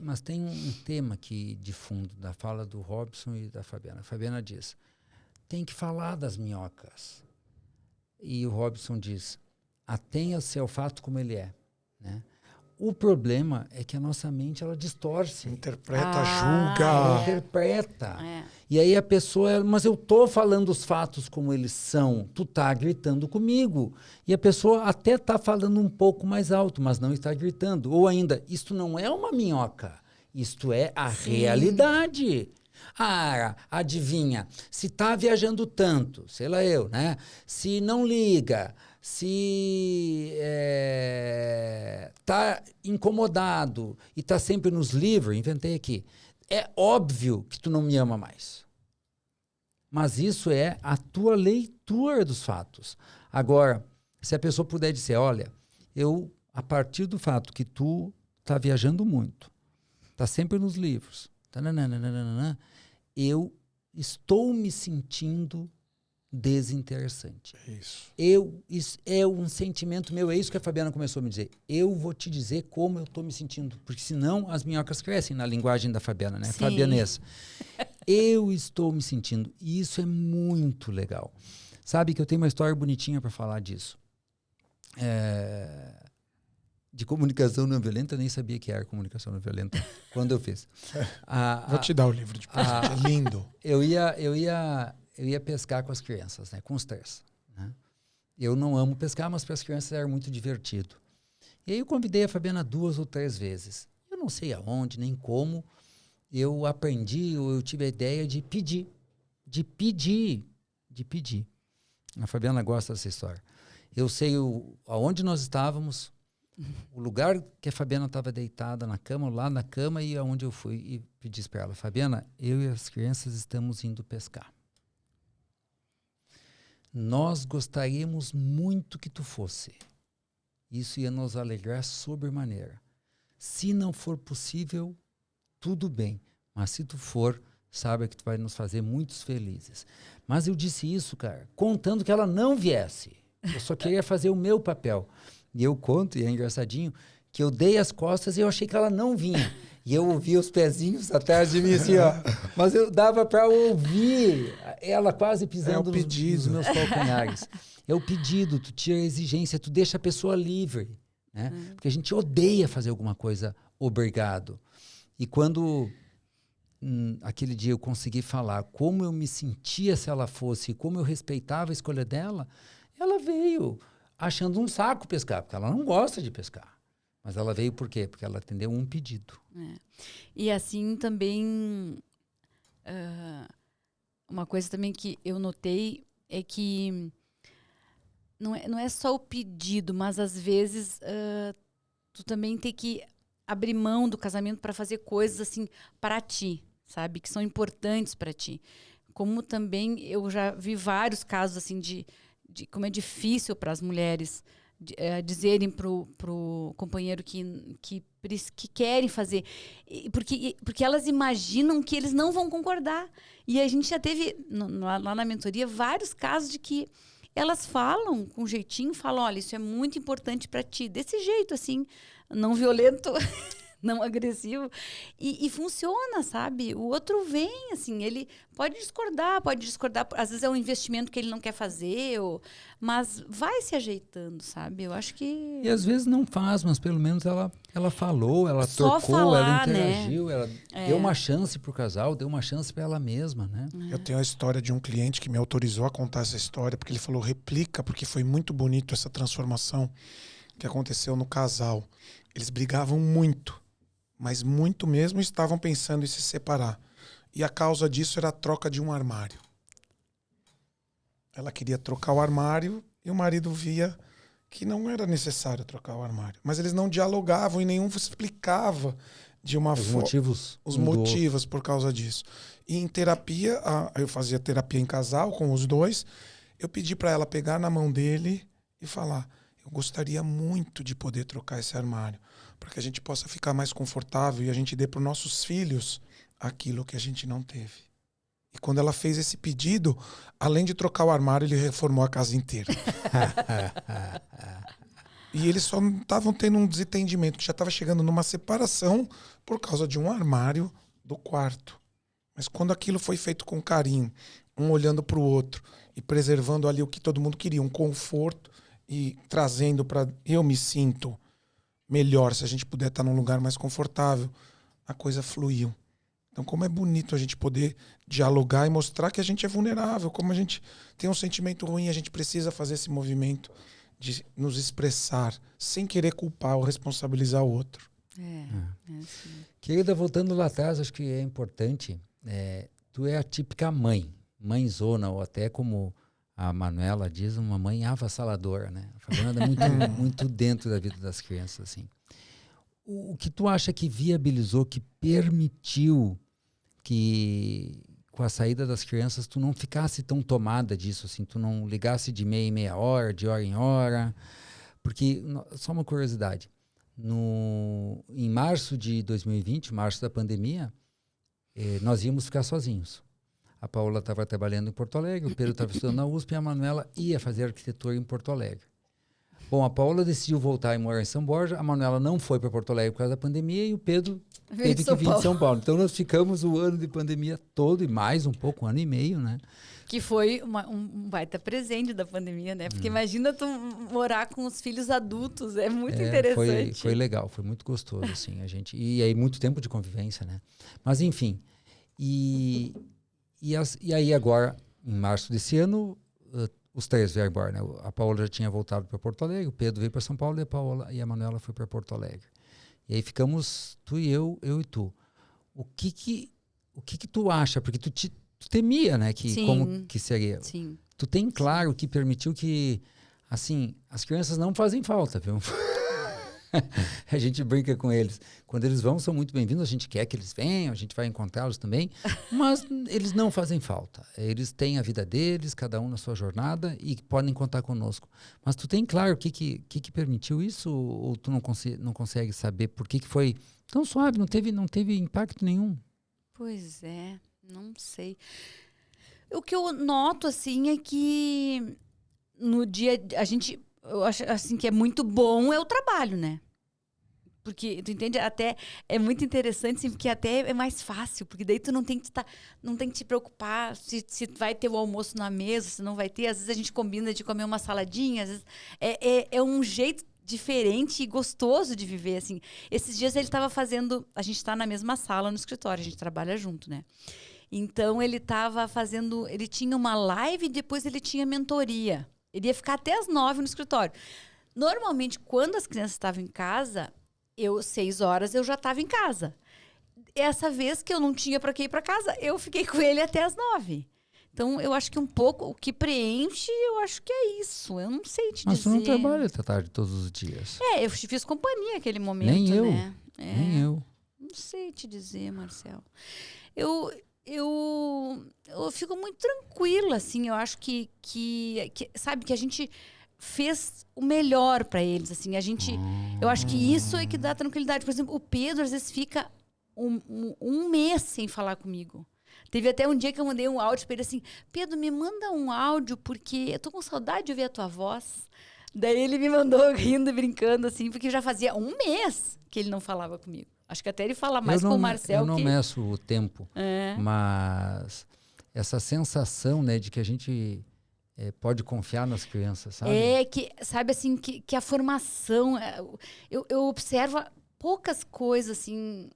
Mas tem um tema aqui de fundo da fala do Robson e da Fabiana. A Fabiana diz, tem que falar das minhocas. E o Robson diz, atenha-se ao fato como ele é, né? O problema é que a nossa mente, ela distorce. Interpreta, julga. Interpreta. E aí a pessoa, mas eu tô falando os fatos como eles são. Tu tá gritando comigo. E a pessoa até tá falando um pouco mais alto, mas não está gritando. Ou ainda, isto não é uma minhoca. Isto é a realidade. Ah, adivinha, se tá viajando tanto, sei lá eu, né? Se não liga... Se está incomodado e está sempre nos livros, inventei aqui, é óbvio que tu não me ama mais. Mas isso é a tua leitura dos fatos. Agora, se a pessoa puder dizer, olha, eu, a partir do fato que tu está viajando muito, está sempre nos livros, eu estou me sentindo desinteressante. Isso é um sentimento meu, é isso que a Fabiana começou a me dizer. Eu vou te dizer como eu estou me sentindo, porque senão as minhocas crescem, na linguagem da Fabiana, né? Fabianês. Eu estou me sentindo. E isso é muito legal. Sabe que eu tenho uma história bonitinha para falar disso. De comunicação não violenta, eu nem sabia que era comunicação não violenta quando eu fiz. Vou te dar o livro de presente, é lindo. Eu ia pescar com as crianças, né? Com os três. Né? Eu não amo pescar, mas para as crianças era muito divertido. E aí eu convidei a Fabiana 2 ou 3 vezes. Eu não sei aonde, nem como. Eu aprendi, ou eu tive a ideia de pedir. A Fabiana gosta dessa história. Eu sei aonde nós estávamos, o lugar que a Fabiana estava deitada na cama, lá na cama, e aonde eu fui e pedi para ela: Fabiana, eu e as crianças estamos indo pescar. Nós gostaríamos muito que tu fosse. Isso ia nos alegrar sobremaneira. Se não for possível, tudo bem. Mas se tu for, saiba que tu vai nos fazer muito felizes. Mas eu disse isso, cara, contando que ela não viesse. Eu só queria fazer o meu papel. E eu conto, e é engraçadinho, que eu dei as costas e eu achei que ela não vinha. E eu ouvia os pezinhos atrás de mim, assim, ó. Mas eu dava para ouvir ela quase pisando nos meus calcanhares. É o pedido, tu tira a exigência, tu deixa a pessoa livre. Né? Porque a gente odeia fazer alguma coisa obrigado. E quando aquele dia eu consegui falar como eu me sentia se ela fosse, como eu respeitava a escolha dela, ela veio achando um saco pescar, porque ela não gosta de pescar. Mas ela veio por quê? Porque ela atendeu um pedido. E assim também, uma coisa também que eu notei é que não é só o pedido, mas às vezes tu também tem que abrir mão do casamento para fazer coisas assim para ti, sabe? Que são importantes para ti. Como também eu já vi vários casos assim de como é difícil para as mulheres dizerem pro companheiro que querem fazer, porque elas imaginam que eles não vão concordar. E a gente já teve lá na mentoria vários casos de que elas falam com jeitinho, falam: olha, isso é muito importante para ti, desse jeito assim, não violento, não agressivo, e funciona, sabe? O outro vem, assim, ele pode discordar, às vezes é um investimento que ele não quer fazer, mas vai se ajeitando, sabe? Eu acho que... E às vezes não faz, mas pelo menos ela falou, ela só tocou, falar, ela interagiu, né? ela deu uma chance pro casal, deu uma chance para ela mesma, né? Eu tenho a história de um cliente que me autorizou a contar essa história, porque ele falou: replica, porque foi muito bonito essa transformação que aconteceu no casal. Eles brigavam muito, mas muito mesmo, estavam pensando em se separar. E a causa disso era a troca de um armário. Ela queria trocar o armário e o marido via que não era necessário trocar o armário. Mas eles não dialogavam e nenhum explicava de uma forma os motivos por causa disso. E em terapia, eu fazia terapia em casal com os dois, eu pedi para ela pegar na mão dele e falar: eu gostaria muito de poder trocar esse armário, para que a gente possa ficar mais confortável e a gente dê para os nossos filhos aquilo que a gente não teve. E quando ela fez esse pedido, além de trocar o armário, ele reformou a casa inteira. E eles só não estavam tendo um desentendimento, que já estava chegando numa separação por causa de um armário do quarto. Mas quando aquilo foi feito com carinho, um olhando para o outro e preservando ali o que todo mundo queria, um conforto, e trazendo para eu me sinto melhor se a gente puder estar num lugar mais confortável, a coisa fluiu. Então, como é bonito a gente poder dialogar e mostrar que a gente é vulnerável, como a gente tem um sentimento ruim, a gente precisa fazer esse movimento de nos expressar sem querer culpar ou responsabilizar o outro. Assim. Querida, voltando lá atrás, acho que é importante, tu é a típica mãezona, ou até como a Manuela diz, uma mãe avassaladora, né? A Fabiana é muito, muito dentro da vida das crianças, assim. O que tu acha que viabilizou, que permitiu que com a saída das crianças tu não ficasse tão tomada disso, assim, tu não ligasse de meia em meia hora, de hora em hora? Porque, só uma curiosidade, em março de 2020, março da pandemia, nós íamos ficar sozinhos. A Paola estava trabalhando em Porto Alegre, o Pedro estava estudando na USP e a Manuela ia fazer arquitetura em Porto Alegre. Bom, a Paola decidiu voltar e morar em São Borja, a Manuela não foi para Porto Alegre por causa da pandemia e o Pedro teve que vir de São Paulo. Então nós ficamos o ano de pandemia todo e mais um pouco, 1 ano e meio, né? Que foi um baita presente da pandemia, né? Porque imagina tu morar com os filhos adultos, é muito interessante. Foi legal, foi muito gostoso, assim, e aí muito tempo de convivência, né? Mas enfim, e aí agora, em março desse ano, os 3 vieram embora, né? A Paola já tinha voltado para Porto Alegre, o Pedro veio para São Paulo e a Manuela foi para Porto Alegre. E aí ficamos tu e eu e tu. O que tu acha? Porque tu temia, né? Como que seria. Sim. Tu tem claro que permitiu que, assim, as crianças não fazem falta, viu? A gente brinca com eles. Quando eles vão, são muito bem-vindos. A gente quer que eles venham, a gente vai encontrá-los também. Mas eles não fazem falta. Eles têm a vida deles, cada um na sua jornada, e podem contar conosco. Mas tu tem claro o que permitiu isso? Ou tu não consegue saber por que foi tão suave? Não teve impacto nenhum? Pois é, não sei. O que eu noto, assim, é que no dia... Eu acho assim que é muito bom é o trabalho, né? Porque, tu entende? Até é muito interessante, assim, porque até é mais fácil, porque daí tu não tem que te preocupar se vai ter o almoço na mesa, se não vai ter. Às vezes a gente combina de comer uma saladinha, às vezes é um jeito diferente e gostoso de viver, assim. Esses dias ele estava fazendo... A gente está na mesma sala no escritório, a gente trabalha junto, né? Então ele estava fazendo... Ele tinha uma live e depois ele tinha mentoria. Ele ia ficar até as 9 no escritório. Normalmente, quando as crianças estavam em casa, 6 horas eu já estava em casa. Essa vez que eu não tinha para que ir para casa, eu fiquei com ele até as 9. Então, eu acho que um pouco o que preenche, eu acho que é isso. Eu não sei te dizer. Mas tu não trabalha até tarde todos os dias. Eu fiz companhia naquele momento, Nem eu. né? Nem eu. Não sei te dizer, Marcelo. Eu fico muito tranquila, assim. Eu acho que sabe, que a gente fez o melhor para eles, assim. Eu acho que isso é que dá tranquilidade. Por exemplo, o Pedro às vezes fica um mês sem falar comigo. Teve até um dia que eu mandei um áudio para ele assim: Pedro, me manda um áudio porque eu tô com saudade de ouvir a tua voz. Daí ele me mandou rindo e brincando, assim, porque já fazia um mês que ele não falava comigo. Acho que até ele fala mais com o Marcel. Eu não meço o tempo, mas essa sensação, né, de que a gente pode confiar nas crianças, sabe? Sabe assim, que a formação... Eu observo poucas coisas, assim...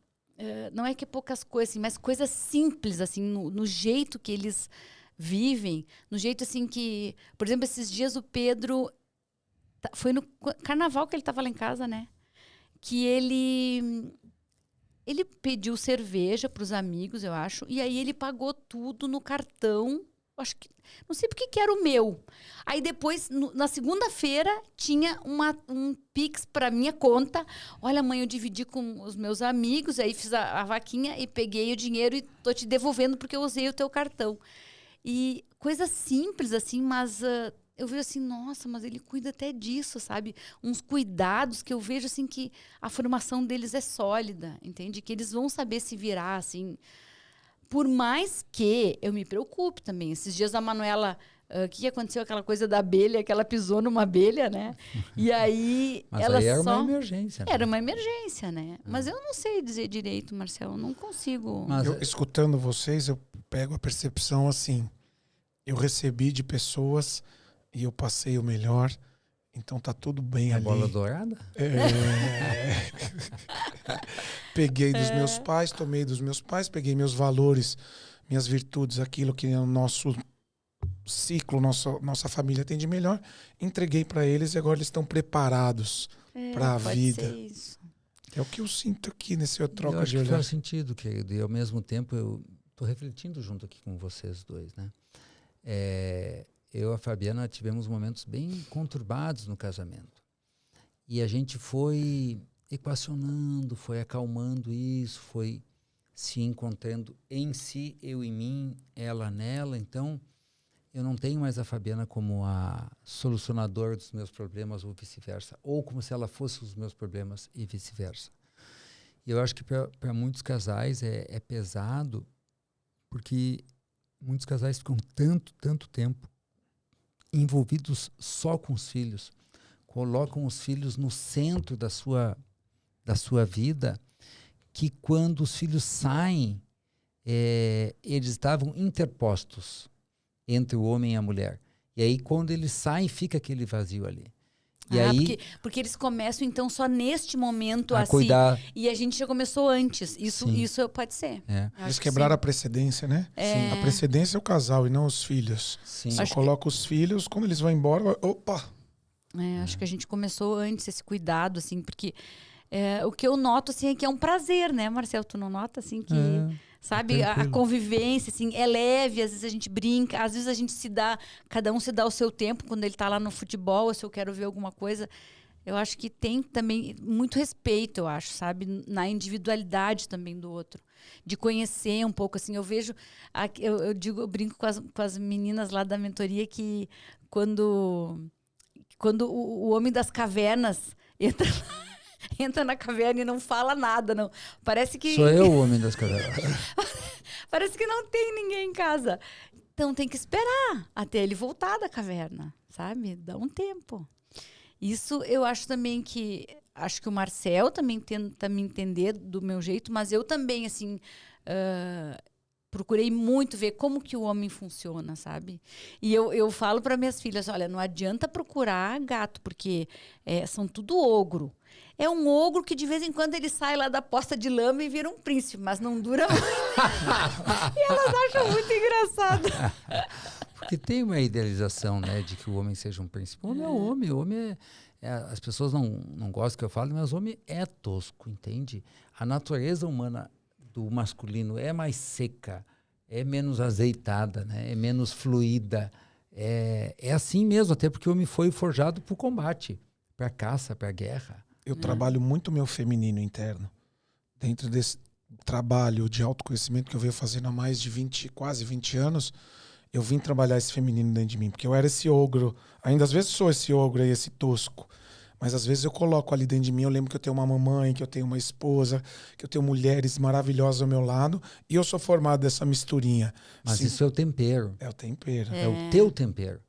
não é que poucas coisas, assim, mas coisas simples, assim, no jeito que eles vivem, no jeito, assim, que... Por exemplo, esses dias o Pedro... Foi no carnaval que ele estava lá em casa, né? Que ele pediu cerveja para os amigos, eu acho, e aí ele pagou tudo no cartão. Acho que não sei porque que era o meu. Aí depois, na segunda-feira, tinha um Pix para minha conta. Olha, mãe, eu dividi com os meus amigos, aí fiz a vaquinha e peguei o dinheiro e tô te devolvendo porque eu usei o teu cartão. E coisa simples, assim, mas... eu vejo assim, nossa, mas ele cuida até disso, sabe? Uns cuidados que eu vejo, assim, que a formação deles é sólida, entende? Que eles vão saber se virar, assim. Por mais que eu me preocupe também. Esses dias a Manuela, o que aconteceu? Aquela coisa da abelha, que ela pisou numa abelha, né? E aí... Mas ela aí era uma emergência. Né? Era uma emergência, né? Mas eu não sei dizer direito, Marcelo, não consigo... Escutando vocês, eu pego a percepção assim, eu recebi de pessoas... E eu passei o melhor, então tá tudo bem ali. Bola dourada? Peguei dos meus pais, tomei dos meus pais, peguei meus valores, minhas virtudes, aquilo que o nosso ciclo, nossa família tem de melhor, entreguei para eles e agora eles estão preparados para a vida. Ser isso. É o que eu sinto aqui nesse troca eu acho de olhar. Que faz sentido, querido, e ao mesmo tempo eu tô refletindo junto aqui com vocês dois, né? Eu e a Fabiana tivemos momentos bem conturbados no casamento. E a gente foi equacionando, foi acalmando isso, foi se encontrando em si, eu em mim, ela nela. Então, eu não tenho mais a Fabiana como a solucionadora dos meus problemas ou vice-versa. Ou como se ela fosse os meus problemas e vice-versa. E eu acho que para muitos casais é pesado, porque muitos casais ficam tanto tempo envolvidos só com os filhos, colocam os filhos no centro da sua vida, que quando os filhos saem, eles estavam interpostos entre o homem e a mulher. E aí, quando eles saem, fica aquele vazio ali. E aí, porque eles começam, então, só neste momento a cuidar. E a gente já começou antes. Isso pode ser. Eles quebraram a precedência, né? A precedência é o casal e não os filhos. Sim. Só coloca os filhos, quando eles vão embora, opa! Acho que a gente começou antes esse cuidado, assim, porque o que eu noto, assim, é que é um prazer, né, Marcelo? Tu não nota, assim, que... Sabe, a convivência, assim, é leve, às vezes a gente brinca, às vezes a gente cada um se dá o seu tempo, quando ele tá lá no futebol, ou se eu quero ver alguma coisa. Eu acho que tem também muito respeito, eu acho, sabe, na individualidade também do outro. De conhecer um pouco, assim, eu vejo, eu brinco com as meninas lá da mentoria que quando o homem das cavernas entra na caverna e não fala nada, não. Parece que... Sou eu o homem das cavernas. Parece que não tem ninguém em casa. Então tem que esperar até ele voltar da caverna, sabe? Dá um tempo. Isso eu acho também que... Acho que o Marcel também tenta me entender do meu jeito, mas eu também, assim... procurei muito ver como que o homem funciona, sabe? E eu falo para minhas filhas, olha, não adianta procurar gato, porque são tudo ogro. É um ogro que de vez em quando ele sai lá da poça de lama e vira um príncipe, mas não dura muito. E elas acham muito engraçado. Porque tem uma idealização, né, de que o homem seja um príncipe. O homem é o homem. O homem as pessoas não gostam que eu fale, mas o homem é tosco, entende? A natureza humana do masculino é mais seca, é menos azeitada, né? É menos fluida. É assim mesmo, até porque o homem foi forjado para o combate, para a caça, para a guerra. Eu trabalho muito meu feminino interno. Dentro desse trabalho de autoconhecimento que eu venho fazendo há mais de quase 20 anos, eu vim trabalhar esse feminino dentro de mim. Porque eu era esse ogro, ainda às vezes sou esse ogro aí, esse tosco. Mas às vezes eu coloco ali dentro de mim, eu lembro que eu tenho uma mamãe, que eu tenho uma esposa, que eu tenho mulheres maravilhosas ao meu lado, e eu sou formado dessa misturinha. Mas isso é o tempero. É o tempero. É o teu tempero.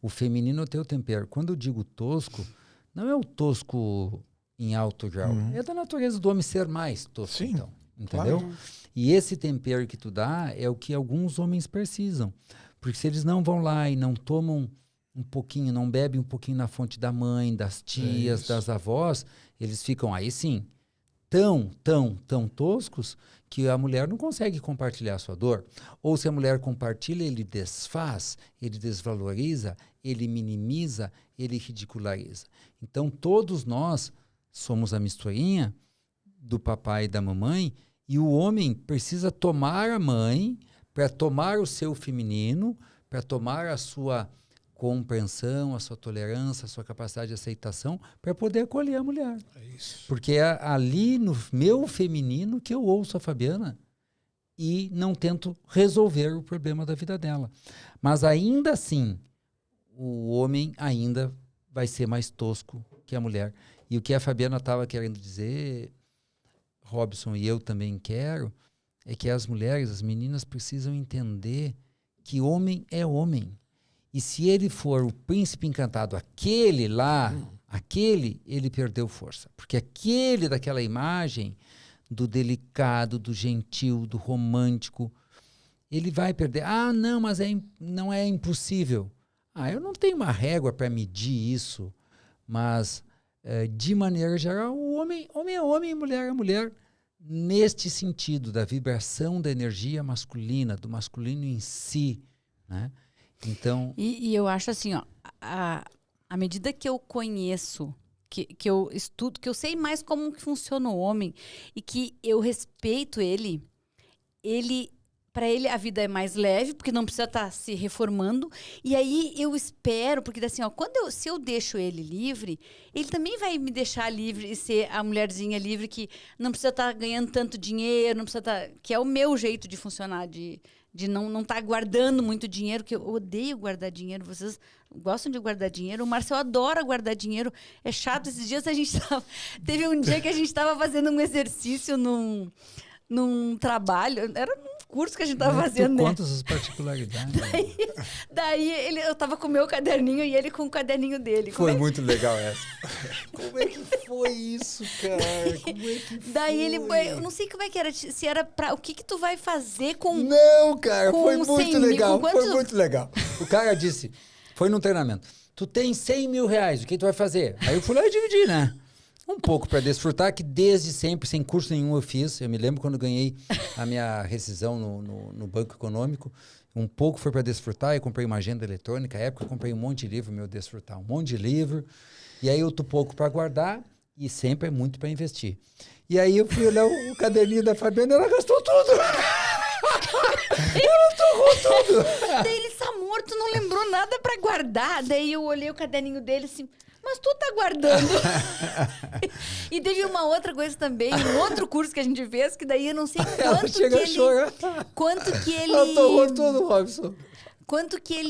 O feminino é o teu tempero. Quando eu digo tosco, não é o tosco em alto grau. É da natureza do homem ser mais tosco, Sim, então. Entendeu? Claro. E esse tempero que tu dá é o que alguns homens precisam. Porque se eles não vão lá e não tomam um pouquinho, não bebem um pouquinho na fonte da mãe, das tias, das avós, eles ficam aí sim, tão toscos que a mulher não consegue compartilhar a sua dor. Ou se a mulher compartilha, ele desfaz, ele desvaloriza, ele minimiza, ele ridiculariza. Então todos nós somos a misturinha do papai e da mamãe, e o homem precisa tomar a mãe para tomar o seu feminino, para tomar a sua compreensão, a sua tolerância, a sua capacidade de aceitação, para poder acolher a mulher. É isso. Porque é ali no meu feminino que eu ouço a Fabiana e não tento resolver o problema da vida dela. Mas ainda assim, o homem ainda vai ser mais tosco que a mulher. E o que a Fabiana estava querendo dizer, Robson, e eu também quero, é que as mulheres, as meninas precisam entender que homem é homem. E se ele for o príncipe encantado, aquele lá, ele perdeu força. Porque aquele daquela imagem do delicado, do gentil, do romântico, ele vai perder. Ah, não, mas não é impossível. Eu não tenho uma régua para medir isso, mas de maneira geral, o homem é homem e mulher é mulher. Neste sentido, da vibração da energia masculina, do masculino em si, né? Então... E eu acho assim, ó, à medida que eu conheço, que eu estudo, que eu sei mais como que funciona o homem e que eu respeito ele, para ele a vida é mais leve, porque não precisa estar se reformando. E aí eu espero, porque assim, ó, se eu deixo ele livre, ele também vai me deixar livre e ser a mulherzinha livre que não precisa estar ganhando tanto dinheiro, não precisa estar, que é o meu jeito de funcionar, de não estar guardando muito dinheiro, que eu odeio guardar dinheiro. Vocês gostam de guardar dinheiro? O Marcel adora guardar dinheiro. É chato. Esses dias teve um dia que a gente estava fazendo um exercício num trabalho, era num curso que a gente tava fazendo, Tu né? conta essas particularidades. Daí eu tava com o meu caderninho e ele com o caderninho dele. Foi muito legal essa. Como é que foi isso, cara? Como é que foi? Daí eu não sei como é que era, se era pra... O que tu vai fazer com... Não, cara, com foi 100 muito mil, legal. com Foi quantos- muito legal. O cara disse, foi num treinamento, tu tem 100 mil reais, o que tu vai fazer? Aí eu fui lá e dividi, né? Um pouco para desfrutar, que desde sempre, sem curso nenhum eu fiz. Eu me lembro quando ganhei a minha rescisão no Banco Econômico. Um pouco foi para desfrutar, eu comprei uma agenda eletrônica. Na época eu comprei um monte de livro, meu desfrutar, um monte de livro. E aí outro pouco para guardar e sempre é muito para investir. E aí eu fui olhar o caderninho da Fabiana e ela gastou tudo. Ela torrou tudo. Daí ele, Samor, tu não lembrou nada pra guardar? Daí eu olhei o caderninho dele assim, mas tu tá guardando. E teve uma outra coisa também, um outro curso que a gente fez, que daí eu não sei Ela quanto que chega a ele... chorar. Quanto que ele... Ela torrou tudo, Robson. Quanto que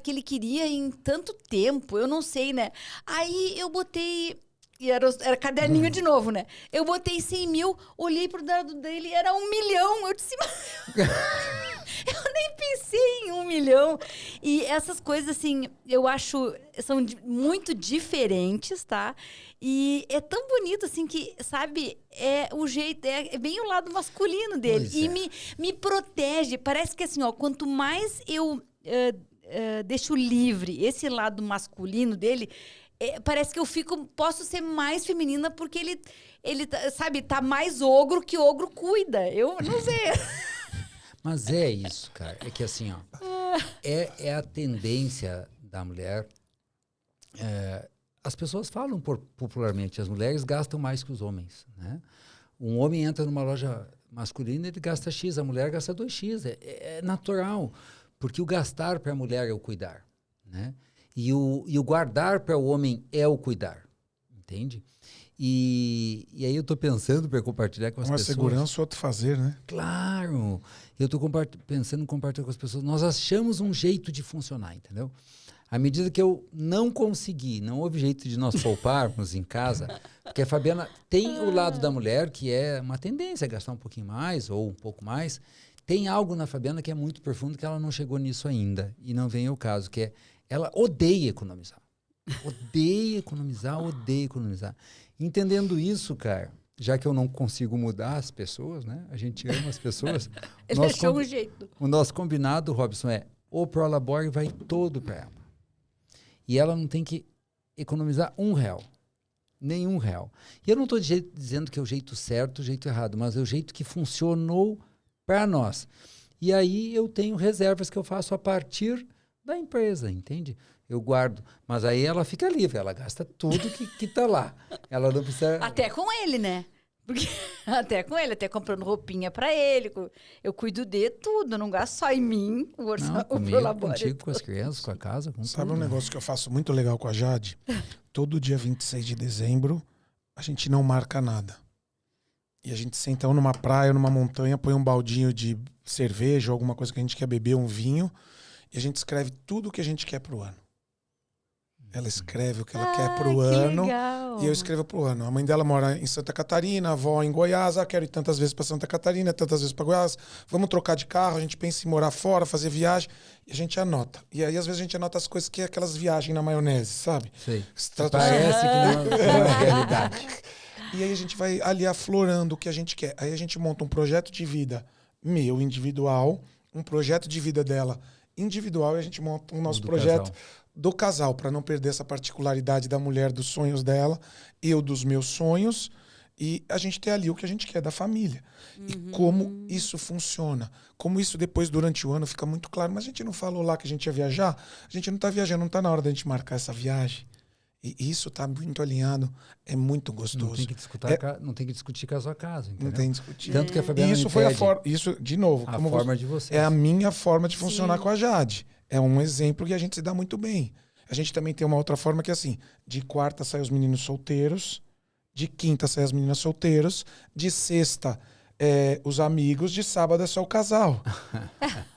que ele queria em tanto tempo, eu não sei, né? Aí eu botei... E era caderninho de novo, né? Eu botei 100 mil, olhei pro dado dele, era 1 milhão. Eu disse, eu nem pensei em 1 milhão. E essas coisas, assim, eu acho, são muito diferentes, tá? E é tão bonito, assim, que, sabe, é o jeito, é bem o lado masculino dele. Pois E é. me protege. Parece que, assim, ó, quanto mais eu deixo livre esse lado masculino dele, parece que eu posso ser mais feminina porque ele sabe, tá mais ogro que ogro cuida. Eu não sei. Mas é isso, cara. É que assim, ó, é a tendência da mulher. As pessoas falam popularmente, as mulheres gastam mais que os homens, né? Um homem entra numa loja masculina, ele gasta X, a mulher gasta 2X. É natural, porque o gastar para a mulher é o cuidar, né? E o guardar para o homem é o cuidar, entende? E aí eu estou pensando para compartilhar com as pessoas. Uma segurança, outro fazer, né? Claro! Eu estou pensando em compartilhar com as pessoas. Nós achamos um jeito de funcionar, entendeu? À medida que eu não consegui, não houve jeito de nós pouparmos em casa, porque a Fabiana tem o lado da mulher, que é uma tendência a gastar um pouquinho mais ou um pouco mais. Tem algo na Fabiana que é muito profundo, que ela não chegou nisso ainda, e não vem ao caso, que é ela odeia economizar. Odeia economizar, odeia economizar. Entendendo isso, cara, já que eu não consigo mudar as pessoas, né? A gente ama as pessoas. Ele achou um jeito. O nosso combinado, Robson, é o Prolabore vai todo para ela. E ela não tem que economizar R$1. Nenhum real. E eu não estou dizendo que é o jeito certo, o jeito errado, mas é o jeito que funcionou para nós. E aí eu tenho reservas que eu faço a partir da empresa, entende? Eu guardo. Mas aí ela fica livre, ela gasta tudo que tá lá. Ela não precisa... Até com ele, né? Porque até com ele, até comprando roupinha pra ele. Eu cuido de tudo, não gasto só em mim. Não, comigo, contigo, com as crianças, com a casa, com Sabe tudo. um negócio que eu faço muito legal com a Jade? Todo dia 26 de dezembro, a gente não marca nada. E a gente senta ou numa praia, ou numa montanha, põe um baldinho de cerveja, ou alguma coisa que a gente quer beber, um vinho, e a gente escreve tudo o que a gente quer pro ano. Ela escreve o que ela quer pro ano. Legal. E eu escrevo pro ano. A mãe dela mora em Santa Catarina, a avó em Goiás. Quero ir tantas vezes para Santa Catarina, tantas vezes para Goiás. Vamos trocar de carro, a gente pensa em morar fora, fazer viagem. E a gente anota. E aí, às vezes, a gente anota as coisas que é aquelas viagens na maionese, sabe? Sei. Estrada- Parece que não é realidade. E aí a gente vai ali aflorando o que a gente quer. Aí a gente monta um projeto de vida meu, individual, um projeto de vida dela individual, e a gente monta o nosso projeto do casal, para não perder essa particularidade da mulher, dos sonhos dela, eu dos meus sonhos, e a gente ter ali o que a gente quer da família. E como isso funciona. Como isso depois, durante o ano, fica muito claro. Mas a gente não falou lá que a gente ia viajar? A gente não está viajando, não está na hora da gente marcar essa viagem. E isso está muito alinhado, é muito gostoso. Não tem que discutir com a sua casa, entendeu? Não tem que discutir. Tanto que a Fabiana E isso me foi a pede forma. Isso, de novo, a como forma você, de vocês. é a minha forma de funcionar Sim. com a Jade. É um exemplo que a gente se dá muito bem. A gente também tem uma outra forma que é assim: de quarta sai os meninos solteiros, de quinta sai as meninas solteiras, de sexta os amigos, de sábado é só o casal.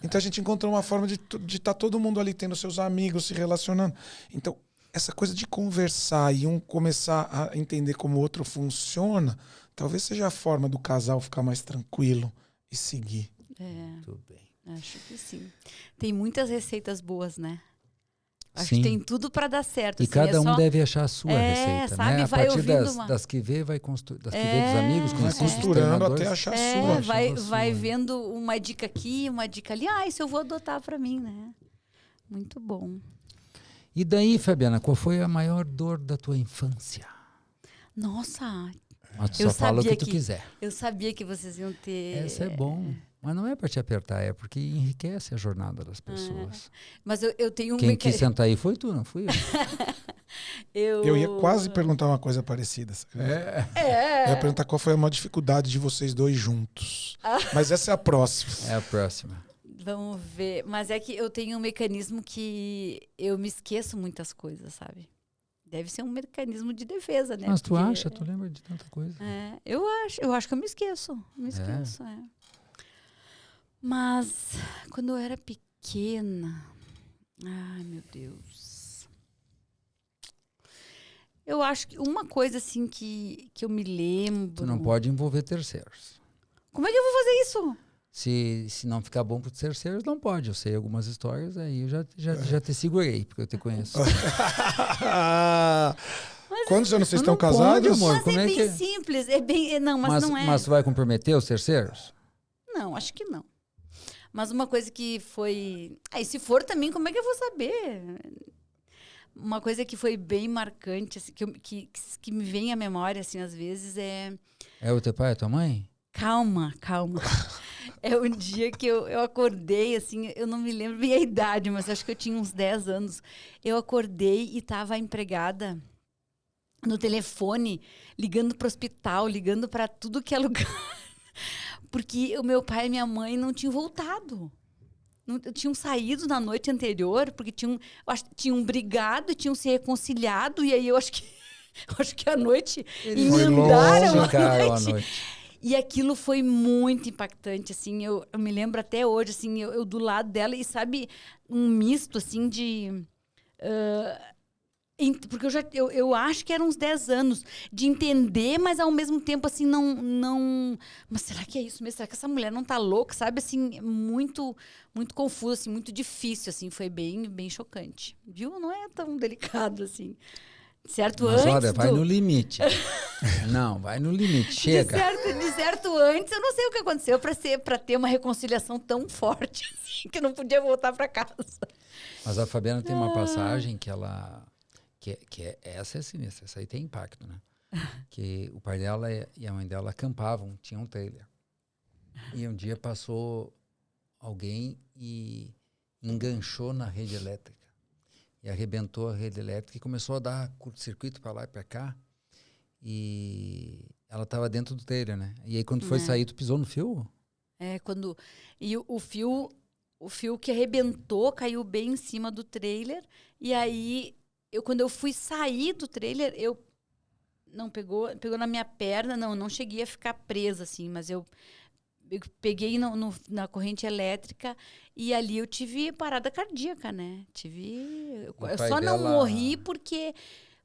Então a gente encontrou uma forma de estar todo mundo ali tendo seus amigos, se relacionando. Então, essa coisa de conversar e um começar a entender como o outro funciona, talvez seja a forma do casal ficar mais tranquilo e seguir. Muito bem. Acho que sim. Tem muitas receitas boas, né? Acho Sim. que tem tudo para dar certo. E assim, cada é um só... deve achar a sua receita, sabe, né? A vai partir ouvindo uma... das que vê, vai construir, das que vê dos amigos, Vai conhecidos, costurando treinadores. até achar a sua. vai vendo uma dica aqui, uma dica ali. Isso eu vou adotar para mim, né? Muito bom. E daí, Fabiana, qual foi a maior dor da tua infância? Nossa, Mas tu eu só fala o que sabia tu quiser. eu sabia que vocês iam ter... Essa é bom. Mas não é para te apertar, é porque enriquece a jornada das pessoas. Mas eu tenho Quem quis sentar aí foi tu, não fui eu. Eu ia quase perguntar uma coisa parecida. Eu ia perguntar qual foi a maior dificuldade de vocês dois juntos. Mas essa é a próxima. É a próxima. Vamos ver. Mas é que eu tenho um mecanismo que eu me esqueço muitas coisas, sabe? Deve ser um mecanismo de defesa, né? Mas tu Porque- acha? Tu lembra de tanta coisa? Eu acho que eu me esqueço. Mas quando eu era pequena, ai meu Deus. Eu acho que uma coisa assim que eu me lembro. Tu não pode envolver terceiros. Como é que eu vou fazer isso? Se não ficar bom para os terceiros, não pode. Eu sei algumas histórias, aí eu já te segurei, porque eu te conheço. Quantos anos vocês Não estão pode, casados? amor. Mas como é é bem que- simples, não, mas não é. Mas tu vai comprometer os terceiros? Não, acho que não. Mas uma coisa que foi. E se for também, como é que eu vou saber? Uma coisa que foi bem marcante, assim, que me vem à memória, assim, às vezes, é. É o teu pai, a tua mãe? Calma. É um dia que eu acordei, assim, eu não me lembro bem a idade, mas acho que eu tinha uns 10 anos. Eu acordei e estava a empregada no telefone, ligando para o hospital, ligando para tudo que é lugar. Porque o meu pai e minha mãe não tinham voltado. Tinham saído na noite anterior, porque tinham brigado, tinham se reconciliado, e aí eu acho que à noite Foi emendaram longe, a cara, a noite. noite. E aquilo foi muito impactante, assim, eu me lembro até hoje, assim, eu do lado dela, e sabe, um misto, assim, de... porque eu acho que eram uns 10 anos de entender, mas ao mesmo tempo, assim, não... Mas será que é isso mesmo? Será que essa mulher não tá louca? Sabe, assim, muito, muito confuso, assim, muito difícil, assim, foi bem, bem chocante. Viu? Não é tão delicado, assim. Certo, Mas antes olha, vai no limite. Não, vai no limite. Chega. De certo antes, eu não sei o que aconteceu para ter uma reconciliação tão forte, assim, que eu não podia voltar para casa. Mas a Fabiana tem uma passagem que ela... essa é sinistra, essa aí tem impacto, né? Que o pai dela e a mãe dela acampavam, tinham um trailer. E um dia passou alguém e enganchou na rede elétrica. E arrebentou a rede elétrica e começou a dar curto-circuito para lá e para cá. E ela estava dentro do trailer, né? E aí quando foi sair, tu pisou no fio? Quando... E o fio que arrebentou caiu bem em cima do trailer. E aí, quando eu fui sair do trailer, não pegou na minha perna, não cheguei a ficar presa, assim, mas eu peguei na corrente elétrica e ali eu tive parada cardíaca, né? Eu só não morri porque...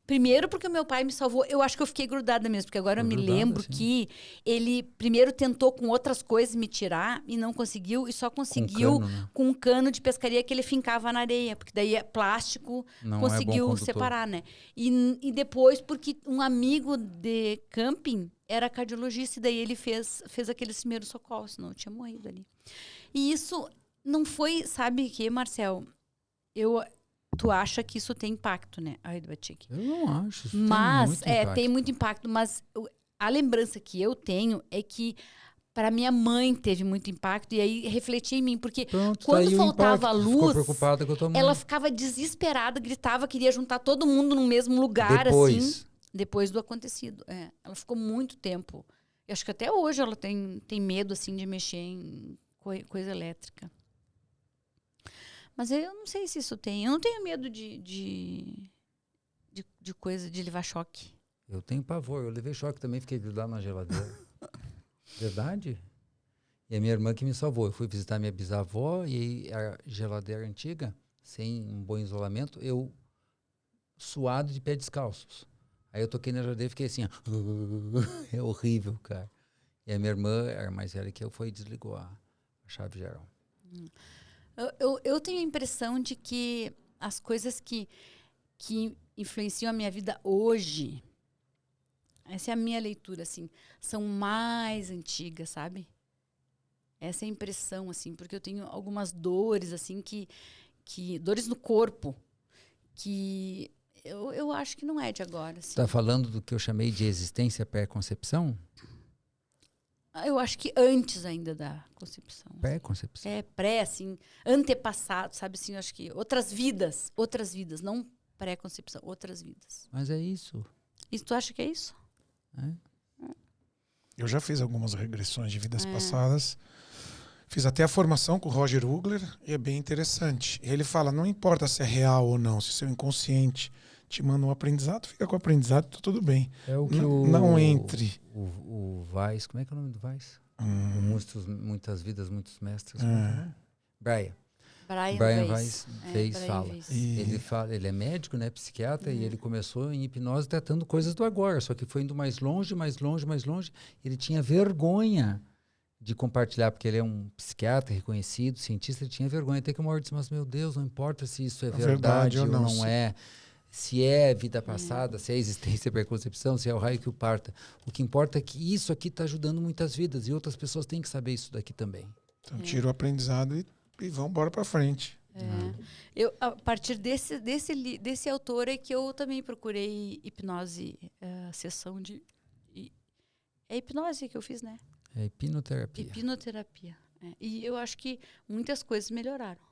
Primeiro porque o meu pai me salvou. Eu acho que eu fiquei grudada mesmo, porque agora eu me lembro que ele primeiro tentou com outras coisas me tirar e não conseguiu, e só conseguiu com um cano de pescaria que ele fincava na areia, porque daí é plástico, não conseguiu é bom separar, né? E depois porque um amigo de camping era cardiologista, e daí ele fez aqueles primeiros socorros, senão eu tinha morrido ali. E isso não foi, sabe o que, Marcel? Tu acha que isso tem impacto, né? Ai, do Batik. Eu não acho. Isso mas, tem muito impacto. tem muito impacto. Mas a lembrança que eu tenho é que para minha mãe teve muito impacto. E aí refleti em mim. Porque quando faltava luz, preocupada com a tua mãe. ela ficava desesperada, gritava, queria juntar todo mundo no mesmo lugar, assim. Depois do acontecido. Ela ficou muito tempo. Eu acho que até hoje ela tem medo, assim, de mexer em coisa elétrica. Mas eu não sei se isso tem. Eu não tenho medo de coisa, de levar choque. Eu tenho pavor. Eu levei choque também, fiquei grudado na geladeira. Verdade? E a minha irmã que me salvou. Eu fui visitar minha bisavó e aí a geladeira antiga, sem um bom isolamento, eu suado de pé descalços. Aí eu toquei na geladeira e fiquei assim, ó. É horrível, cara. E a minha irmã, era mais velha que eu, foi e desligou a a chave geral. Eu tenho a impressão de que as coisas que influenciam a minha vida hoje, essa é a minha leitura, assim, são mais antigas, sabe? Essa é a impressão, assim, porque eu tenho algumas dores, assim, que dores no corpo, que eu acho que não é de agora. Assim. Está falando do que eu chamei de existência pré-concepção? Eu acho que antes ainda da concepção. Pré-concepção. É, pré, assim, antepassado, sabe, assim, eu acho que outras vidas, não pré-concepção, outras vidas. Mas é isso. Isso tu acha que é isso? Eu já fiz algumas regressões de vidas passadas. Fiz até a formação com o Roger Ugler e é bem interessante. Ele fala, não importa se é real ou não, se seu inconsciente te manda um aprendizado, fica com o aprendizado, tá tudo bem. É o que não entre. O Weiss, como é que é o nome do Weiss? Muitas vidas, muitos mestres. Brian Weiss fala. Weiss. Ele fala, ele é médico, né, psiquiatra, e ele começou em hipnose tratando coisas do agora, só que foi indo mais longe. Ele tinha vergonha de compartilhar, porque ele é um psiquiatra reconhecido, cientista, ele tinha vergonha. Até que uma hora disse, mas meu Deus, não importa se isso é verdade ou não é, se é vida passada, se é existência pré-concepção, se é o raio que o parta. O que importa é que isso aqui está ajudando muitas vidas e outras pessoas têm que saber isso daqui também. Então tira o aprendizado e vamos embora para frente. Eu, a partir desse autor é que eu também procurei hipnose, sessão de... É hipnose que eu fiz, né? É hipnoterapia. Hipnoterapia. E eu acho que muitas coisas melhoraram.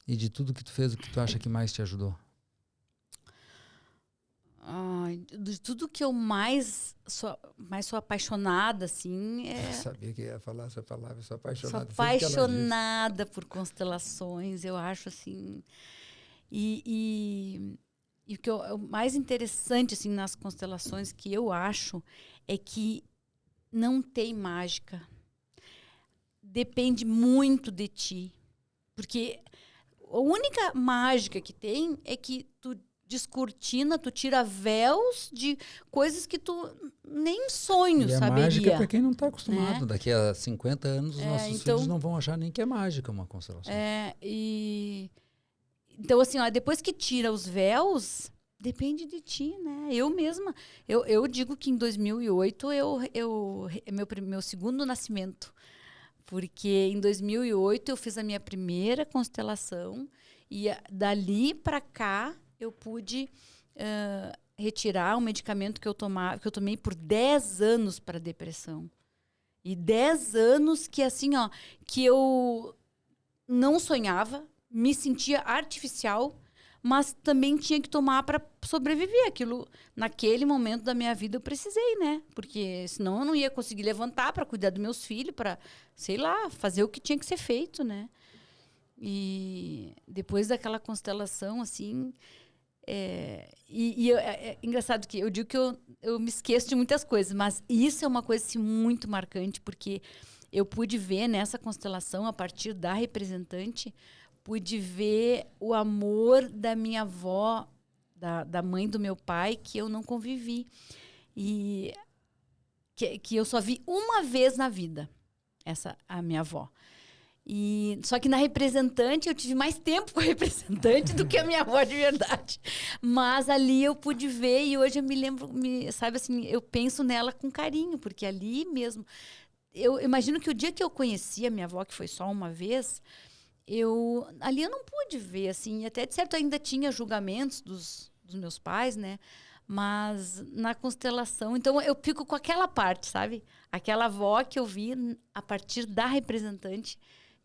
E de tudo que tu fez, o que tu acha que mais te ajudou? De tudo que eu mais sou apaixonada, assim... Eu sabia que ia falar essa palavra, eu sou Sou apaixonada. apaixonada por constelações, eu acho, assim... E o que o mais interessante, assim, nas constelações, que eu acho, é que não tem mágica. Depende muito de ti. Porque a única mágica que tem é que tu descortina, tu tira véus de coisas que tu nem sonho e saberia. É mágica para quem não está acostumado. Né? Daqui a 50 anos, os nossos filhos não vão achar nem que é mágica uma constelação. Então, assim, depois que tira os véus... Depende de ti, né? Eu mesma. Eu digo que em 2008 é meu segundo nascimento. Porque em 2008 eu fiz a minha primeira constelação e dali para cá eu pude retirar um medicamento que eu tomei por 10 anos para depressão. E 10 anos que assim, que eu não sonhava, me sentia artificial, mas também tinha que tomar para sobreviver. Aquilo, naquele momento da minha vida, eu precisei, né? Porque senão eu não ia conseguir levantar para cuidar dos meus filhos, para, sei lá, fazer o que tinha que ser feito, né? E depois daquela constelação, assim... é engraçado que eu digo que eu me esqueço de muitas coisas, mas isso é uma coisa assim, muito marcante, porque eu pude ver nessa constelação, a partir da representante... Pude ver o amor da minha avó, da mãe do meu pai, que eu não convivi. E que eu só vi uma vez na vida, a minha avó. Só que na representante, eu tive mais tempo com a representante do que a minha avó de verdade. Mas ali eu pude ver e hoje eu me lembro, sabe assim, eu penso nela com carinho, porque ali mesmo... Eu imagino que o dia que eu conheci a minha avó, que foi só uma vez... ali eu não pude ver, assim, até de certo ainda tinha julgamentos dos meus pais, né? Mas na constelação, então eu fico com aquela parte, sabe? Aquela avó que eu vi a partir da representante,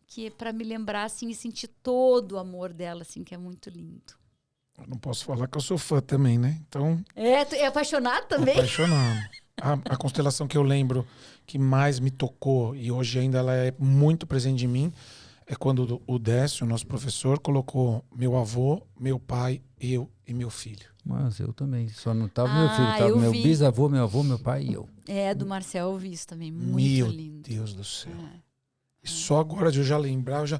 que é para me lembrar, assim, e sentir todo o amor dela, assim, que é muito lindo. Eu não posso falar que eu sou fã também, né? Então... Tu é apaixonado também? Apaixonado. A constelação que eu lembro que mais me tocou, e hoje ainda ela é muito presente em mim, é quando o Décio, nosso professor, colocou meu avô, meu pai, eu e meu filho. Mas eu também. Só não estava meu filho, estava meu bisavô, meu avô, meu pai e eu. Do Marcel eu vi isso também. Muito lindo. Meu Deus do céu. E só agora de eu já lembrar, eu já...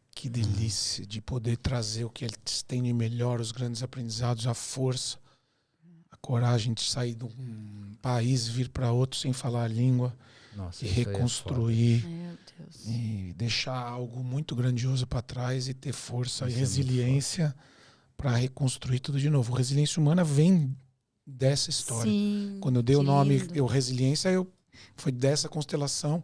Que delícia de poder trazer o que eles têm de melhor, os grandes aprendizados, a força, a coragem de sair de um país, vir para outro sem falar a língua. Nossa, E isso aí é reconstruir. Meu Deus. E deixar algo muito grandioso para trás e ter força Isso e é muito resiliência para reconstruir tudo de novo. Resiliência humana vem dessa história. Sim, Quando eu dei o que nome lindo. resiliência, foi dessa constelação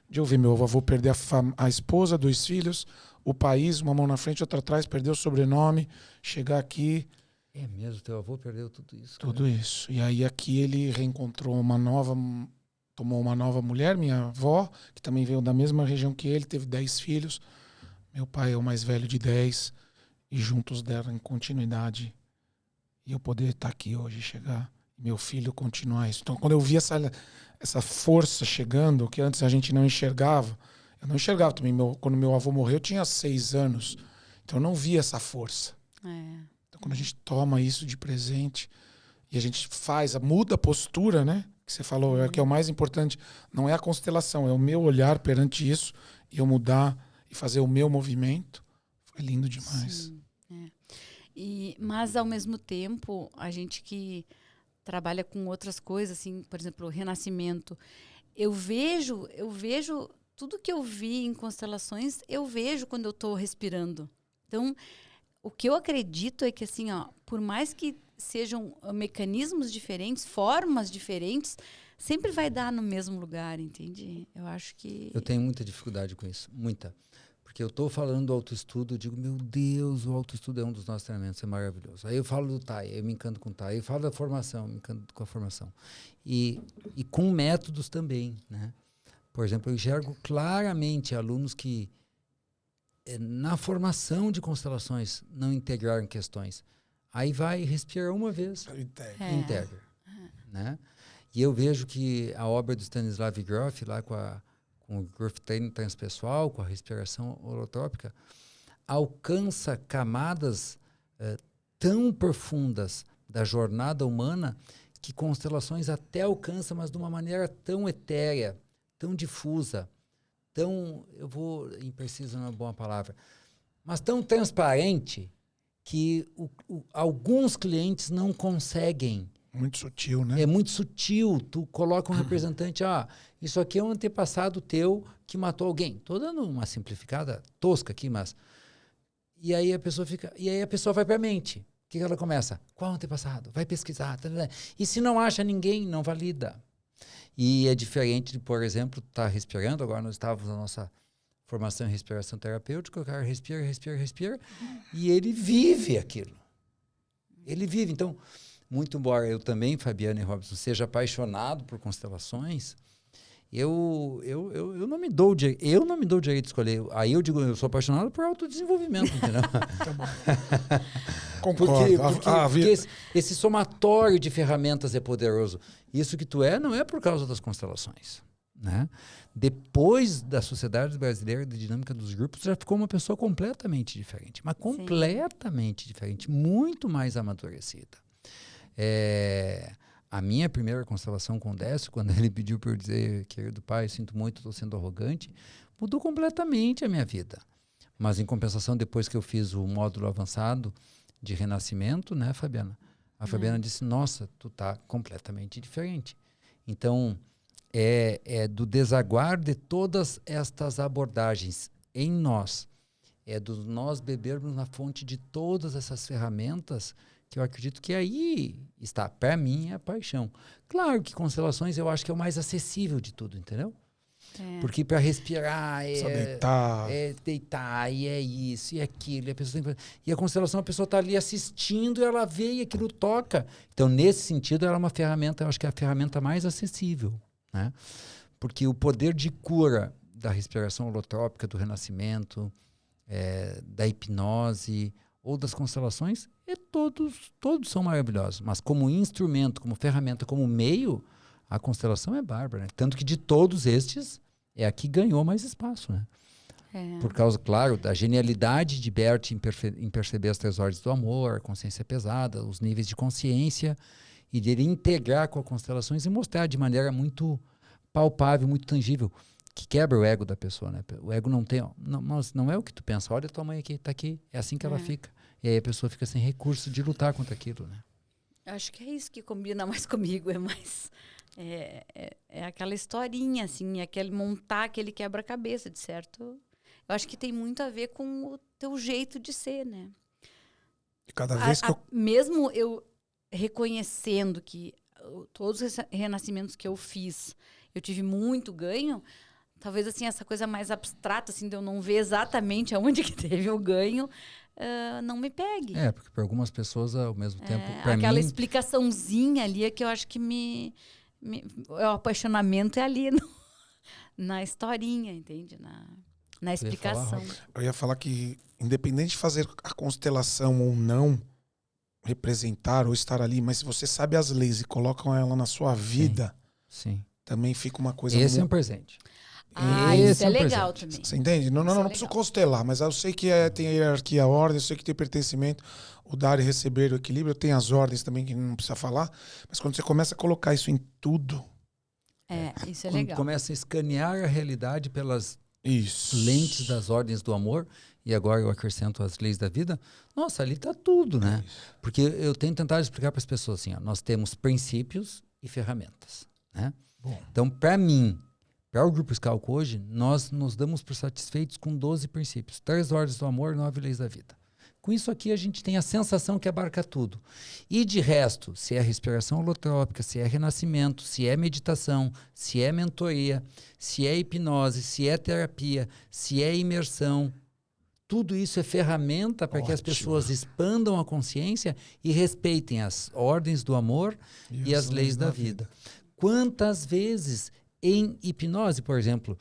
de eu ver meu avô perder a esposa, 2 filhos, o país, uma mão na frente, outra atrás, perder o sobrenome, chegar aqui, É mesmo, teu avô perdeu tudo isso. tudo isso. E aí aqui ele reencontrou tomou uma nova mulher, minha avó, que também veio da mesma região que ele, teve 10 filhos. Meu pai é o mais velho de 10 e juntos deram continuidade. E eu poder estar aqui hoje, chegar, meu filho continuar isso. Então, quando eu vi essa força chegando, que antes a gente não enxergava, eu não enxergava também. Quando meu avô morreu, eu tinha 6 anos. Então, eu não via essa força. É. Então, quando a gente toma isso de presente e a gente muda a postura, né? Que você falou, que é o mais importante. Não é a constelação, é o meu olhar perante isso e eu mudar e fazer o meu movimento. Foi lindo demais. Sim, mas, ao mesmo tempo, a gente que trabalha com outras coisas, assim, por exemplo, o renascimento, eu vejo tudo que eu vi em constelações, eu vejo quando eu estou respirando. Então, o que eu acredito é que, assim, ó, por mais que sejam mecanismos diferentes, formas diferentes, sempre vai dar no mesmo lugar, entende? Eu acho que... Eu tenho muita dificuldade com isso, muita. Porque eu estou falando do autoestudo, eu digo, meu Deus, o autoestudo é um dos nossos treinamentos, é maravilhoso. Aí eu falo do TAI, aí eu me encanto com o TAI. Aí eu falo da formação, me encanto com a formação. E com métodos também, né? Por exemplo, eu enxergo claramente alunos que, na formação de constelações, não integraram questões. Aí vai e respira uma vez, integra. Né? E eu vejo que a obra do Stanislav Grof, lá com o Grof Training Transpessoal, com a respiração holotrópica, alcança camadas tão profundas da jornada humana que constelações até alcançam, mas de uma maneira tão etérea, tão difusa, tão, eu vou, impreciso não é uma boa palavra, mas tão transparente que alguns clientes não conseguem. Muito sutil, né? É muito sutil. Tu coloca um representante, isso aqui é um antepassado teu que matou alguém. Estou dando uma simplificada tosca aqui, mas... E aí a pessoa vai para a mente. O que ela começa? Qual antepassado? Vai pesquisar. E se não acha ninguém, não valida. E é diferente de, por exemplo, estar respirando. Agora nós estávamos na nossa formação em respiração terapêutica. O cara respira, e ele vive aquilo. Ele vive. Então... Muito embora eu também, Fabiana e Robson, seja apaixonado por constelações, eu não me dou o direito de escolher. Aí eu digo, eu sou apaixonado por autodesenvolvimento, entendeu? Tá bom. Concordo. Porque esse somatório de ferramentas é poderoso. Isso que tu não é por causa das constelações. Né? Depois da Sociedade Brasileira de Dinâmica dos Grupos, já ficou uma pessoa completamente diferente. Mas completamente diferente. Muito mais amadurecida. A minha primeira constelação com o Décio, quando ele pediu para eu dizer, querido pai, sinto muito, estou sendo arrogante, mudou completamente a minha vida. Mas, em compensação, depois que eu fiz o módulo avançado de renascimento, né, Fabiana? A Fabiana disse, nossa, tu tá completamente diferente. Então, é do desaguar de todas estas abordagens em nós, é do nós bebermos na fonte de todas essas ferramentas que eu acredito que aí está, para mim, a paixão. Claro que constelações eu acho que é o mais acessível de tudo, entendeu? Porque para respirar deitar, e é isso, e é aquilo, e a constelação, a pessoa está ali assistindo, e ela vê e aquilo toca. Então, nesse sentido, ela é uma ferramenta, eu acho que é a ferramenta mais acessível, né? Porque o poder de cura da respiração holotrópica, do renascimento, da hipnose ou das constelações, todos são maravilhosos. Mas como instrumento, como ferramenta, como meio, a constelação é bárbara. Né? Tanto que de todos estes, é a que ganhou mais espaço. Né? Por causa, claro, da genialidade de Bert em perceber as 3 ordens do amor, a consciência pesada, os níveis de consciência, e de ele integrar com as constelações e mostrar de maneira muito palpável, muito tangível, que quebra o ego da pessoa. Né? O ego não é o que tu pensa. Olha a tua mãe aqui, tá aqui, é assim que ela fica. E aí a pessoa fica sem recurso de lutar contra aquilo. Né? Acho que é isso que combina mais comigo, é mais... É aquela historinha, assim, aquele montar aquele quebra-cabeça, de certo? Eu acho que tem muito a ver com o teu jeito de ser, né? E cada vez que Mesmo eu reconhecendo que todos os renascimentos que eu fiz, eu tive muito ganho, talvez, assim, essa coisa mais abstrata, assim, de eu não ver exatamente aonde que teve o ganho, não me pegue. Porque para algumas pessoas, ao mesmo tempo, para aquela mim... explicaçãozinha ali é que eu acho que o apaixonamento é ali na historinha, entende? Na explicação. Eu ia falar que, independente de fazer a constelação ou não, representar ou estar ali, mas se você sabe as leis e colocam ela na sua vida, Sim. também fica uma coisa... Esse é um presente. Isso é legal também. Você entende? Não preciso constelar, mas eu sei que tem a hierarquia, a ordem, eu sei que tem pertencimento, o dar e receber, o equilíbrio, tem as ordens também que não precisa falar, mas quando você começa a colocar isso em tudo... Isso é quando legal. começa a escanear a realidade pelas lentes das ordens do amor, e agora eu acrescento as leis da vida, nossa, ali está tudo, né? Porque eu tenho tentado explicar para as pessoas assim, ó, nós temos princípios e ferramentas, né? Então, para mim, para o Grupo Scalco hoje, nós nos damos por satisfeitos com 12 princípios, 3 ordens do amor, 9 leis da vida. Com isso aqui, a gente tem a sensação que abarca tudo. E de resto, se é respiração holotrópica, se é renascimento, se é meditação, se é mentoria, se é hipnose, se é terapia, se é imersão, tudo isso é ferramenta para que as pessoas expandam a consciência e respeitem as ordens do amor e as leis da vida. Quantas vezes em hipnose, por exemplo,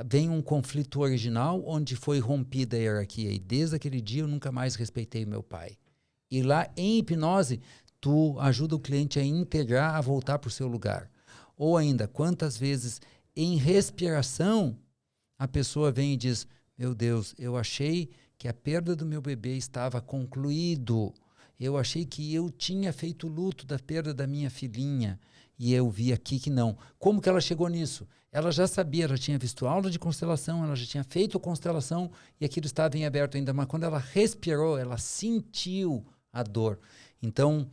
vem um conflito original onde foi rompida a hierarquia e desde aquele dia eu nunca mais respeitei meu pai. E lá em hipnose, tu ajuda o cliente a integrar, a voltar para o seu lugar. Ou ainda, quantas vezes em respiração a pessoa vem e diz, meu Deus, eu achei que a perda do meu bebê estava concluído. Eu achei que eu tinha feito luto da perda da minha filhinha. E eu vi aqui que não. Como que ela chegou nisso? Ela já sabia, ela tinha visto aula de constelação, ela já tinha feito constelação e aquilo estava em aberto ainda. Mas quando ela respirou, ela sentiu a dor. Então,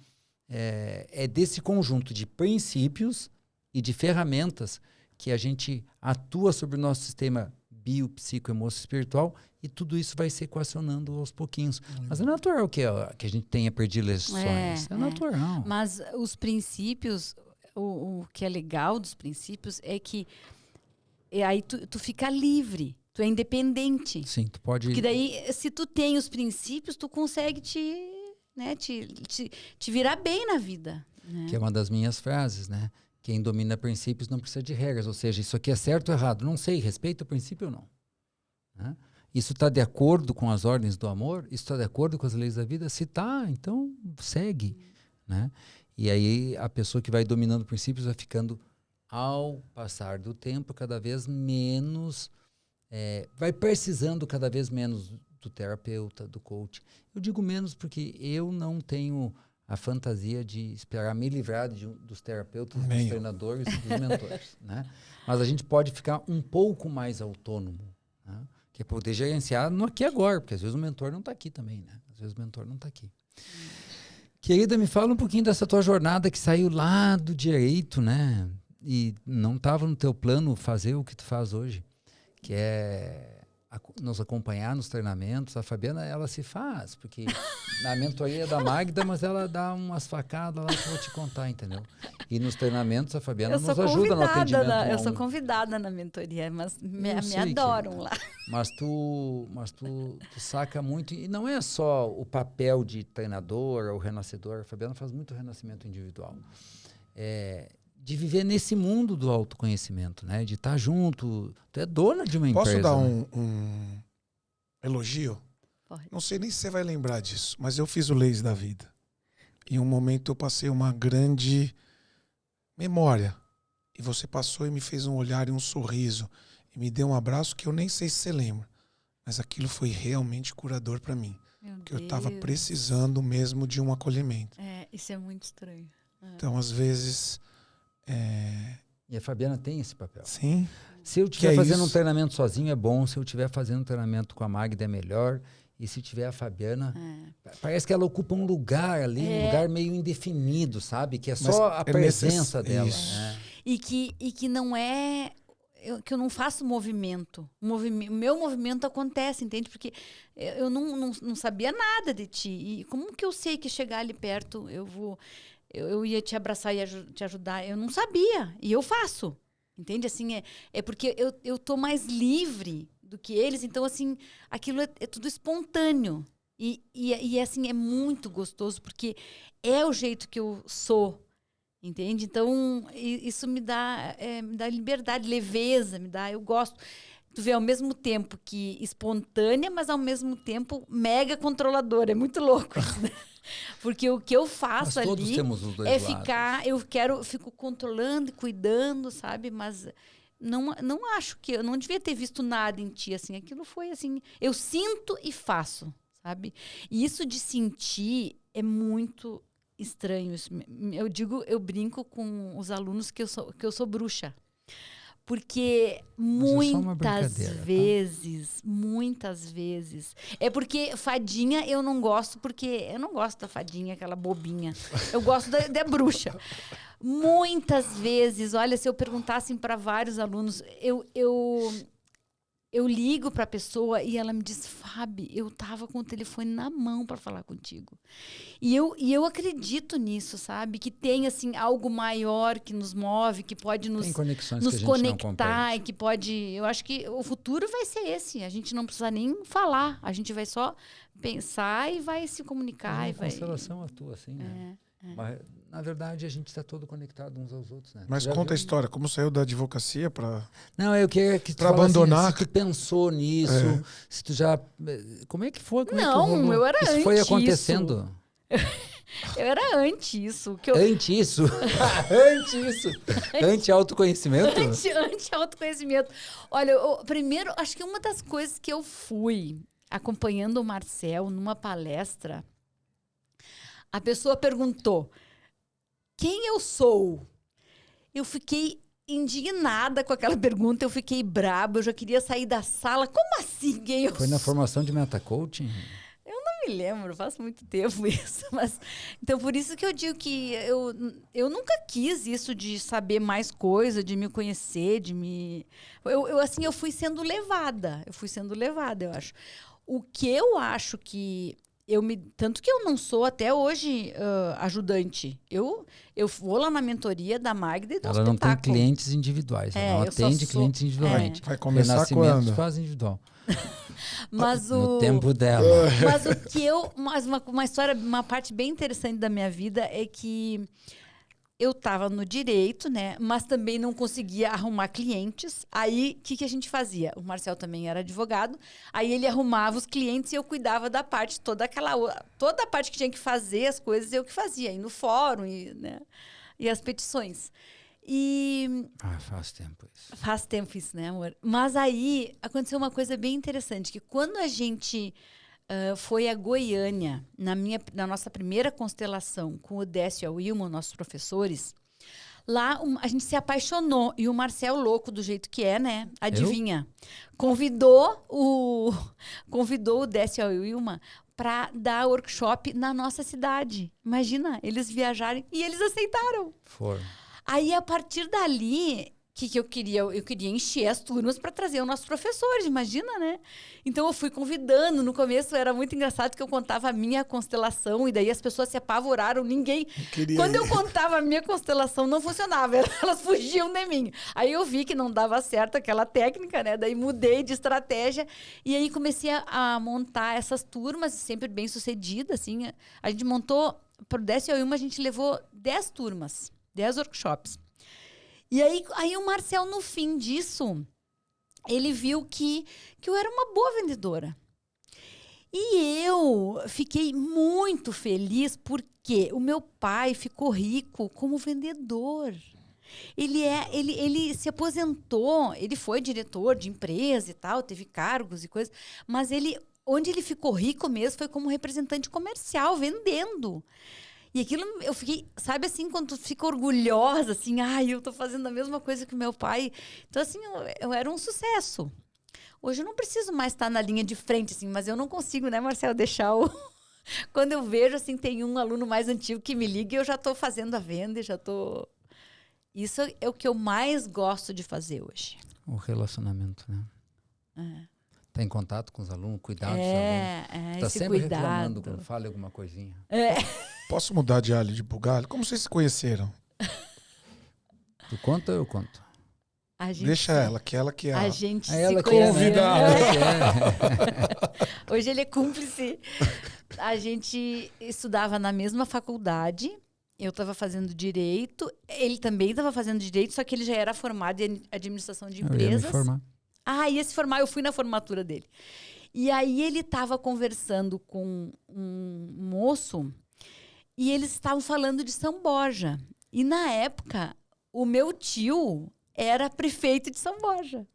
é desse conjunto de princípios e de ferramentas que a gente atua sobre o nosso sistema bio-psico-emocio-espiritual e tudo isso vai se equacionando aos pouquinhos. Mas é natural que a gente tenha predileções. É natural. Mas os princípios... O que é legal dos princípios é que aí tu fica livre, tu é independente. Sim, tu pode... Porque daí, se tu tem os princípios, tu consegue te virar bem na vida. Né? Que é uma das minhas frases, né? Quem domina princípios não precisa de regras. Ou seja, isso aqui é certo ou errado? Não sei, respeita o princípio ou não. Né? Isso está de acordo com as ordens do amor? Isso está de acordo com as leis da vida? Se está, então segue. Né? E aí a pessoa que vai dominando princípios vai ficando, ao passar do tempo, cada vez menos, vai precisando cada vez menos do terapeuta, do coach. Eu digo menos porque eu não tenho a fantasia de esperar me livrar dos terapeutas, dos treinadores e dos mentores. Né? Mas a gente pode ficar um pouco mais autônomo, né? Que é poder gerenciar no aqui e agora, porque às vezes o mentor não está aqui também. Né? Às vezes o mentor não está aqui. Querida, me fala um pouquinho dessa tua jornada que saiu lá do direito, né? E não estava no teu plano fazer o que tu faz hoje, que é nos acompanhar nos treinamentos. A Fabiana, ela se faz, porque na mentoria da Magda, mas ela dá umas facadas lá que eu vou te contar, entendeu? E nos treinamentos a Fabiana nos ajuda no atendimento. Eu sou convidada na mentoria, mas me adoram lá. Mas tu saca muito, e não é só o papel de treinador ou renascedor, a Fabiana faz muito renascimento individual. De viver nesse mundo do autoconhecimento, né? De estar junto. Tu é dona de uma empresa. Posso dar né? um elogio? Pode. Não sei nem se você vai lembrar disso, mas eu fiz o Leis da Vida. Em um momento eu passei uma grande memória. E você passou e me fez um olhar e um sorriso. E me deu um abraço que eu nem sei se você lembra. Mas aquilo foi realmente curador para mim. Porque eu estava precisando mesmo de um acolhimento. Isso é muito estranho. Então, às vezes... E a Fabiana tem esse papel. Sim. Se eu estiver fazendo um treinamento sozinho é bom, se eu estiver fazendo um treinamento com a Magda é melhor. E se tiver a Fabiana, parece que ela ocupa um lugar ali, um lugar meio indefinido, sabe? Que é só a presença dela. E que não é... que eu não faço movimento. O meu movimento acontece, entende? Porque eu não sabia nada de ti. E como que eu sei que chegar ali perto eu ia te abraçar e te ajudar? Eu não sabia. E eu faço. Entende? Assim, é porque eu tô mais livre do que eles. Então, assim, aquilo é tudo espontâneo. E assim, é muito gostoso, porque é o jeito que eu sou. Entende? Então, isso me dá liberdade, leveza, eu gosto. Tu vê, ao mesmo tempo que espontânea, mas ao mesmo tempo mega controladora. É muito louco isso, né? Porque o que eu faço Nós todos ali temos os dois é lados. fico controlando e cuidando, sabe? Mas não acho que... Eu não devia ter visto nada em ti, assim. Aquilo foi assim... Eu sinto e faço, sabe? E isso de sentir é muito... estranho. Eu brinco com os alunos que eu sou bruxa. Porque muitas vezes... É porque fadinha eu não gosto, porque eu não gosto da fadinha, aquela bobinha. Eu gosto da bruxa. Muitas vezes, olha, se eu perguntasse para vários alunos, eu ligo para a pessoa e ela me diz, Fábio, eu tava com o telefone na mão para falar contigo. E eu acredito nisso, sabe? Que tem, assim, algo maior que nos move, que pode nos conectar, e que pode... Eu acho que o futuro vai ser esse. A gente não precisa nem falar. A gente vai só pensar e vai se comunicar. Mas uma constelação atua, assim, né? Mas, na verdade, a gente está todo conectado uns aos outros, né? Mas conta a história, como saiu da advocacia para... Não, eu queria que tu abandonar. Assim, se tu pensou nisso, se tu já... Como é que foi? Não, eu era antes isso foi acontecendo? Eu era antes isso. Antes isso? Antes isso? Anti-autoconhecimento? Anti-autoconhecimento. Olha, primeiro, acho que uma das coisas que eu fui acompanhando o Marcel numa palestra, a pessoa perguntou, quem eu sou? Eu fiquei indignada com aquela pergunta, eu fiquei braba, eu já queria sair da sala. Como assim, quem eu sou? Foi na formação de metacoaching? Eu não me lembro, faz muito tempo isso. Mas, então, por isso que eu digo que eu nunca quis isso de saber mais coisa, de me conhecer, de me... Eu fui sendo levada, eu acho. O que eu acho que... Tanto que eu não sou até hoje ajudante. Eu vou lá na mentoria da Magda e do Ela espetáculo. não tem clientes individuais. Ela não atende clientes individualmente. Vai começar quando? Faz individual. Mas no tempo dela. Mas o que uma parte bem interessante da minha vida é que eu estava no direito, né? Mas também não conseguia arrumar clientes. Aí, o que a gente fazia? O Marcel também era advogado. Aí ele arrumava os clientes e eu cuidava da parte, toda a parte que tinha que fazer, as coisas, eu que fazia. Ir no fórum, né? E as petições. Faz tempo isso. Faz tempo isso, né, amor? Mas aí, aconteceu uma coisa bem interessante, que quando a gente... foi a Goiânia, na nossa primeira constelação, com o Décio e a Wilma, nossos professores. Lá a gente se apaixonou. E o Marcel, louco do jeito que é, né? Adivinha? Convidou o Décio e a Wilma para dar workshop na nossa cidade. Imagina, eles viajarem e eles aceitaram. Foram. Aí, a partir dali... que eu queria? Eu queria encher as turmas para trazer os nossos professores, imagina, né? Então, eu fui convidando. No começo, era muito engraçado que eu contava a minha constelação e daí as pessoas se apavoraram. Quando eu contava a minha constelação, não funcionava. Elas fugiam de mim. Aí, eu vi que não dava certo aquela técnica, né? Daí, mudei de estratégia e aí comecei a montar essas turmas, sempre bem sucedida, assim. A gente montou, para o Décio e a Wilma, a gente levou 10 turmas, 10 workshops. E aí o Marcel, no fim disso, ele viu que eu era uma boa vendedora. E eu fiquei muito feliz porque o meu pai ficou rico como vendedor. Ele se aposentou, ele foi diretor de empresa e tal, teve cargos e coisas, mas onde ele ficou rico mesmo foi como representante comercial, vendendo. E aquilo, eu fiquei, sabe assim, quando tu fica orgulhosa, assim, eu tô fazendo a mesma coisa que o meu pai. Então, assim, eu era um sucesso. Hoje eu não preciso mais estar na linha de frente, assim, mas eu não consigo, né, Marcelo, deixar o... Quando eu vejo, assim, tem um aluno mais antigo que me liga e eu já estou fazendo a venda e já estou... Isso é o que eu mais gosto de fazer hoje. O relacionamento, né? Tá em contato com os alunos, cuidar dos alunos. Tá esse sempre cuidado. reclamando quando fala alguma coisinha. Posso mudar de alho de bugalho? Como vocês se conheceram? Tu conta ou eu conto? A gente, Deixa ela, que ela que é a gente se ela que conheceu. convidada. Hoje ele é cúmplice. A gente estudava na mesma faculdade. Eu estava fazendo direito. Ele também estava fazendo direito, só que ele já era formado em administração de Eu ia me empresas. formar. Ia se formar. Eu fui na formatura dele. E aí ele estava conversando com um moço e eles estavam falando de São Borja. E na época, o meu tio era prefeito de São Borja.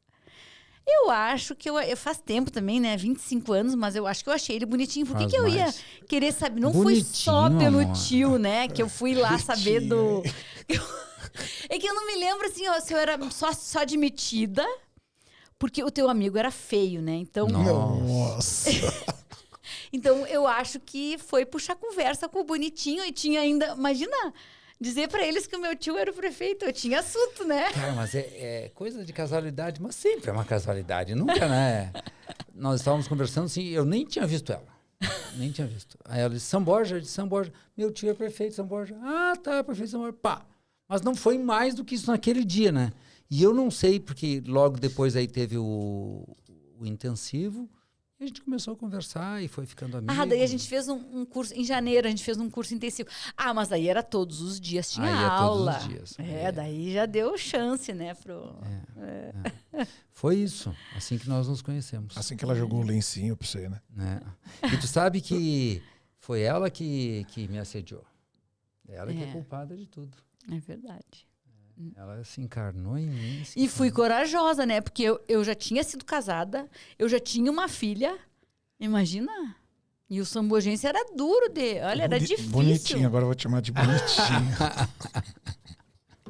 Eu acho que eu faz tempo também, né? 25 anos, mas eu acho que eu achei ele bonitinho. Por que Faz que eu ia mais. querer saber? Não foi só Bonitinho, pelo amor. tio, né? Que eu fui lá saber do... É que eu não me lembro, assim, ó, se eu era só admitida, porque o teu amigo era feio, né? Então, Nossa. então eu acho que foi puxar conversa com o bonitinho e tinha ainda... Imagina... Dizer pra eles que o meu tio era o prefeito. Eu tinha assunto, né? Cara, mas é coisa de casualidade, mas sempre é uma casualidade. Nunca, né? Nós estávamos conversando assim, eu nem tinha visto ela. Nem tinha visto. Aí ela disse, São Borja, eu disse, São Borja. Meu tio é prefeito de São Borja. Ah, tá, prefeito de São Borja. Pá. Mas não foi mais do que isso naquele dia, né? E eu não sei, porque logo depois aí teve o intensivo. E a gente começou a conversar e foi ficando amigo. Daí a gente fez um curso, em janeiro a gente fez um curso intensivo. Mas aí era todos os dias, tinha Aí é aula. todos os dias. Daí já deu chance, né? Foi isso, assim que nós nos conhecemos. Assim que ela jogou o lencinho pra você, né? Né? E tu sabe que foi ela que me assediou. Ela que é culpada de tudo. É verdade. Ela se encarnou em mim. E fui corajosa, né? Porque eu já tinha sido casada, eu já tinha uma filha. Imagina? E o sambojense era duro de... Olha, era difícil. Bonitinho, agora eu vou te chamar de bonitinho.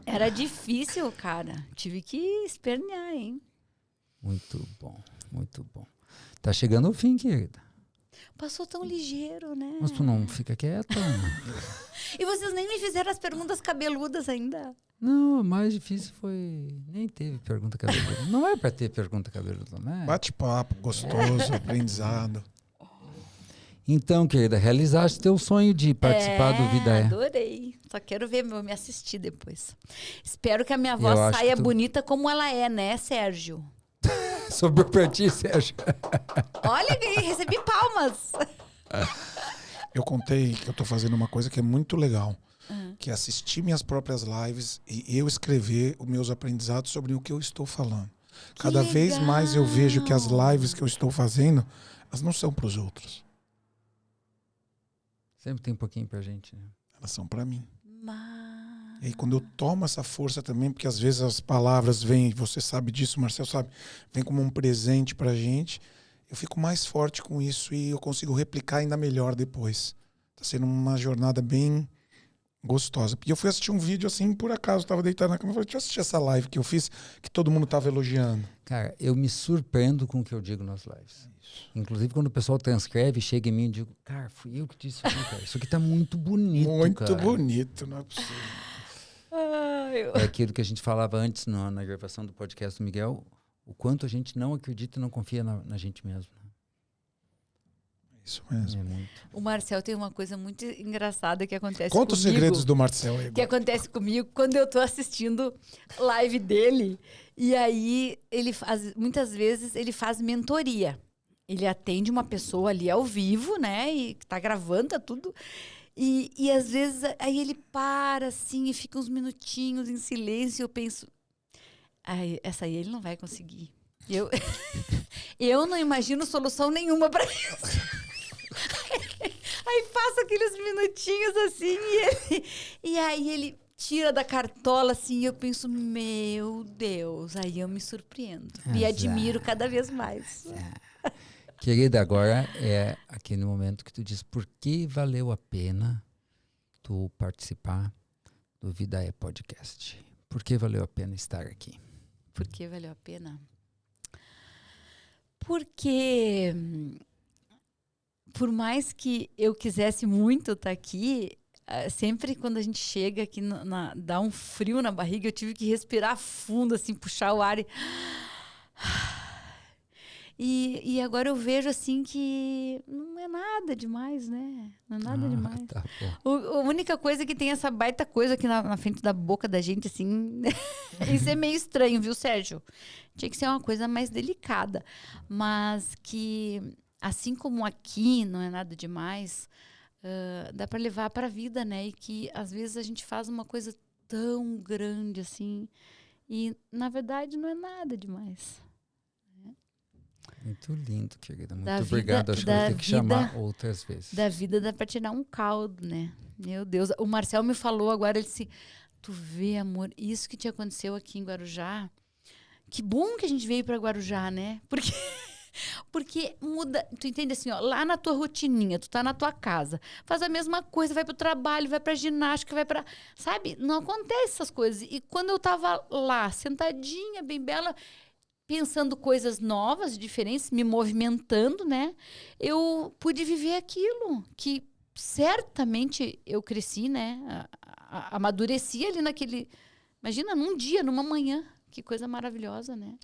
Era difícil, cara. Tive que espernear, hein? Muito bom, muito bom. Tá chegando ao fim, querida. Passou tão ligeiro, né? Mas tu não fica quieta. E vocês nem me fizeram as perguntas cabeludas ainda. Não, o mais difícil foi... Nem teve pergunta cabeluda. Não é pra ter pergunta cabeluda, né? Bate-papo, gostoso, aprendizado. Então, querida, realizaste teu sonho de participar do Vida É. Adorei. Só quero ver, me assistir depois. Espero que a minha Eu voz acho saia que tu- bonita como ela é, né, Sérgio? Sobrou pra ti, Sérgio. Olha, recebi palmas. Eu contei que eu tô fazendo uma coisa que é muito legal. Que é assistir minhas próprias lives e eu escrever os meus aprendizados sobre o que eu estou falando. Cada vez mais eu vejo que as lives que eu estou fazendo, elas não são para os outros. Sempre tem um pouquinho pra gente, né? Elas são para mim. Mas... E aí quando eu tomo essa força também, porque às vezes as palavras vêm, você sabe disso, Marcelo sabe, vem como um presente pra gente, eu fico mais forte com isso e eu consigo replicar ainda melhor depois. Tá sendo uma jornada bem gostosa. E eu fui assistir um vídeo assim, por acaso, estava deitado na cama e falei, deixa eu assistir essa live que eu fiz, que todo mundo estava elogiando. Cara, eu me surpreendo com o que eu digo nas lives. Inclusive, quando o pessoal transcreve, chega em mim e digo, cara, fui eu que disse isso aqui, cara. Isso aqui tá muito bonito, Muito cara. bonito, não é possível. É aquilo que a gente falava antes na gravação do podcast do Miguel, o quanto a gente não acredita e não confia na gente mesmo. Isso mesmo. É muito. O Marcel tem uma coisa muito engraçada que acontece Conta os comigo. segredos do Marcelo aí. Que acontece comigo quando eu tô assistindo live dele. E aí, muitas vezes, ele faz mentoria. Ele atende uma pessoa ali ao vivo, né? E tá gravando, tá tudo. E às vezes, aí ele para, assim, e fica uns minutinhos em silêncio. E eu penso, essa aí ele não vai conseguir. Eu não imagino solução nenhuma para isso. Aí passa aqueles minutinhos assim e aí ele tira da cartola assim e eu penso, meu Deus, aí eu me surpreendo. Me admiro cada vez mais. Querida, agora é aquele momento que tu diz por que valeu a pena tu participar do Vida É Podcast. Por que valeu a pena estar aqui? Por que valeu a pena? Porque por mais que eu quisesse muito estar aqui, sempre quando a gente chega aqui, dá um frio na barriga, eu tive que respirar fundo, assim, puxar o ar e agora eu vejo, assim, que não é nada demais, né? Não é nada demais. Tá A única coisa é que tem essa baita coisa aqui na frente da boca da gente, assim. Isso é meio estranho, viu, Sérgio? Tinha que ser uma coisa mais delicada. Mas que, assim como aqui não é nada demais, dá para levar para a vida, né? E que às vezes a gente faz uma coisa tão grande assim e na verdade não é nada demais. Muito lindo, querida. Muito Da obrigado. vida- Acho que eu da vou ter que vida- chamar outras vezes. Da vida dá para tirar um caldo, né? Meu Deus. O Marcel me falou agora, ele disse, tu vê, amor, isso que te aconteceu aqui em Guarujá, que bom que a gente veio para Guarujá, né? Porque muda, tu entende assim, ó, lá na tua rotininha, tu tá na tua casa, faz a mesma coisa, vai pro trabalho, vai pra ginástica, vai pra, sabe? Não acontece essas coisas. E quando eu tava lá, sentadinha, bem bela, pensando coisas novas, diferentes, me movimentando, né? Eu pude viver aquilo que certamente eu cresci, né? Amadureci ali naquele, imagina, num dia, numa manhã. Que coisa maravilhosa, né?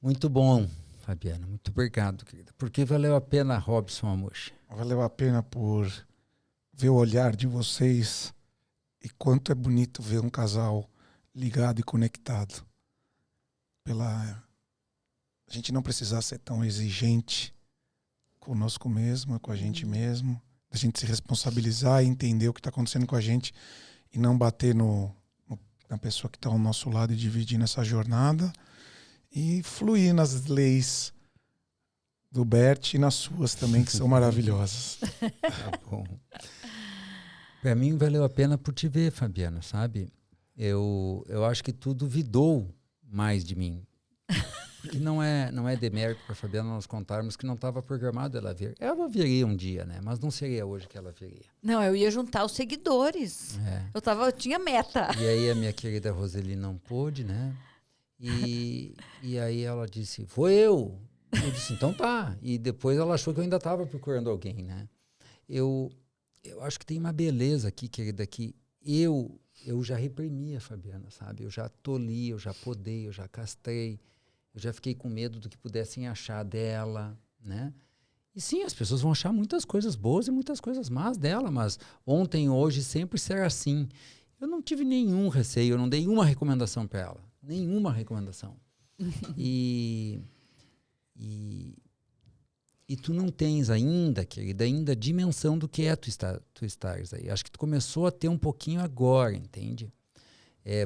Muito bom, Fabiana. Muito obrigado, querida. Porque valeu a pena, Robson Amushi. Valeu a pena por ver o olhar de vocês e quanto é bonito ver um casal ligado e conectado. A gente não precisar ser tão exigente conosco mesmo, com a gente mesmo, a gente se responsabilizar e entender o que está acontecendo com a gente e não bater na pessoa que está ao nosso lado e dividir nessa jornada e fluir nas leis do Bert e nas suas também, que são maravilhosas. Tá bom. Pra mim valeu a pena por te ver, Fabiana, sabe? Eu acho que tu duvidou mais de mim. Porque não é demérito para Fabiana nós contarmos que não estava programado ela vir. Ela viria um dia, né? Mas não seria hoje que ela viria. Não, eu ia juntar os seguidores. Eu tinha meta. E aí a minha querida Roseli não pôde, né? E aí ela disse, vou eu. Eu disse, então tá. E depois ela achou que eu ainda estava procurando alguém, né? Eu acho que tem uma beleza aqui, querida, que eu já reprimi a Fabiana, sabe? Eu já tolhi, eu já podei, eu já castrei. Eu já fiquei com medo do que pudessem achar dela, né? E sim, as pessoas vão achar muitas coisas boas e muitas coisas más dela, mas ontem, hoje, sempre será assim. Eu não tive nenhum receio, eu não dei uma recomendação para ela. Nenhuma recomendação. E tu não tens ainda, querida, a dimensão do que é tu estares aí. Acho que tu começou a ter um pouquinho agora, entende?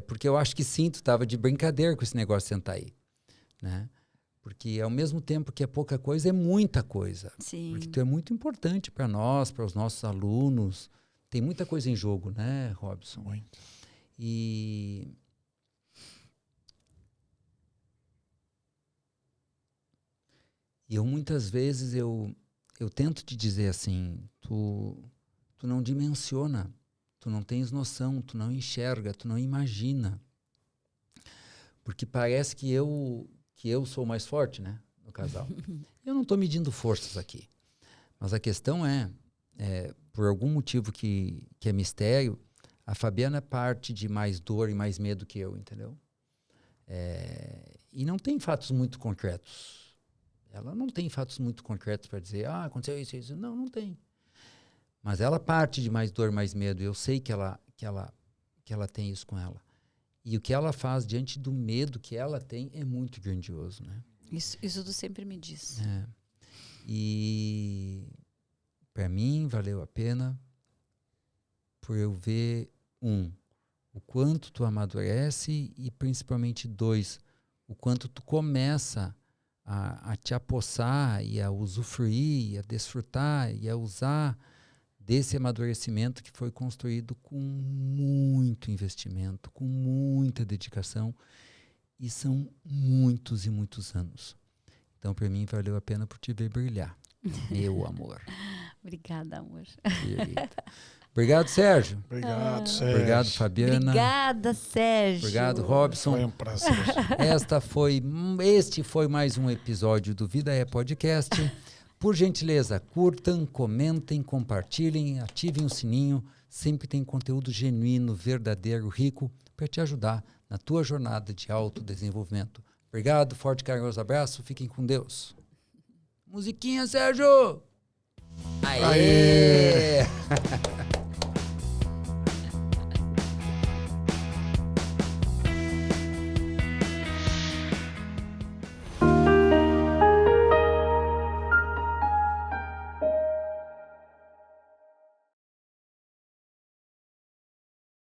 Porque eu acho que sim, tu estava de brincadeira com esse negócio de sentar aí. Né? Porque ao mesmo tempo que é pouca coisa, é muita coisa. Sim. Porque tu é muito importante para nós, para os nossos alunos. Tem muita coisa em jogo, né, Robson? Muito. E eu muitas vezes eu tento te dizer assim, tu não dimensiona, tu não tens noção, tu não enxerga, tu não imagina. Porque parece que eu sou mais forte, né, no casal. Eu não estou medindo forças aqui. Mas a questão é por algum motivo que é mistério, a Fabiana parte de mais dor e mais medo que eu, entendeu? E não tem fatos muito concretos. Ela não tem fatos muito concretos para dizer, aconteceu isso. Não tem. Mas ela parte de mais dor, mais medo. Eu sei que ela tem isso com ela. E o que ela faz diante do medo que ela tem é muito grandioso, né? Isso tu sempre me diz. E para mim valeu a pena por eu ver, o quanto tu amadurece e principalmente 2, o quanto tu começa a te apossar e a usufruir, e a desfrutar e a usar desse amadurecimento que foi construído com muito investimento, com muita dedicação, e são muitos e muitos anos. Então, para mim, valeu a pena por te ver brilhar, meu amor. Obrigada, amor. Querida. Obrigado, Sérgio. Obrigado, Sérgio. Obrigado, Fabiana. Obrigada, Sérgio. Obrigado, Robson. Foi um prazer. Este foi mais um episódio do Vida é Podcast. Por gentileza, curtam, comentem, compartilhem, ativem o sininho. Sempre tem conteúdo genuíno, verdadeiro, rico para te ajudar na tua jornada de autodesenvolvimento. Obrigado, forte e carinhoso abraço. Fiquem com Deus. Musiquinha, Sérgio! Aê!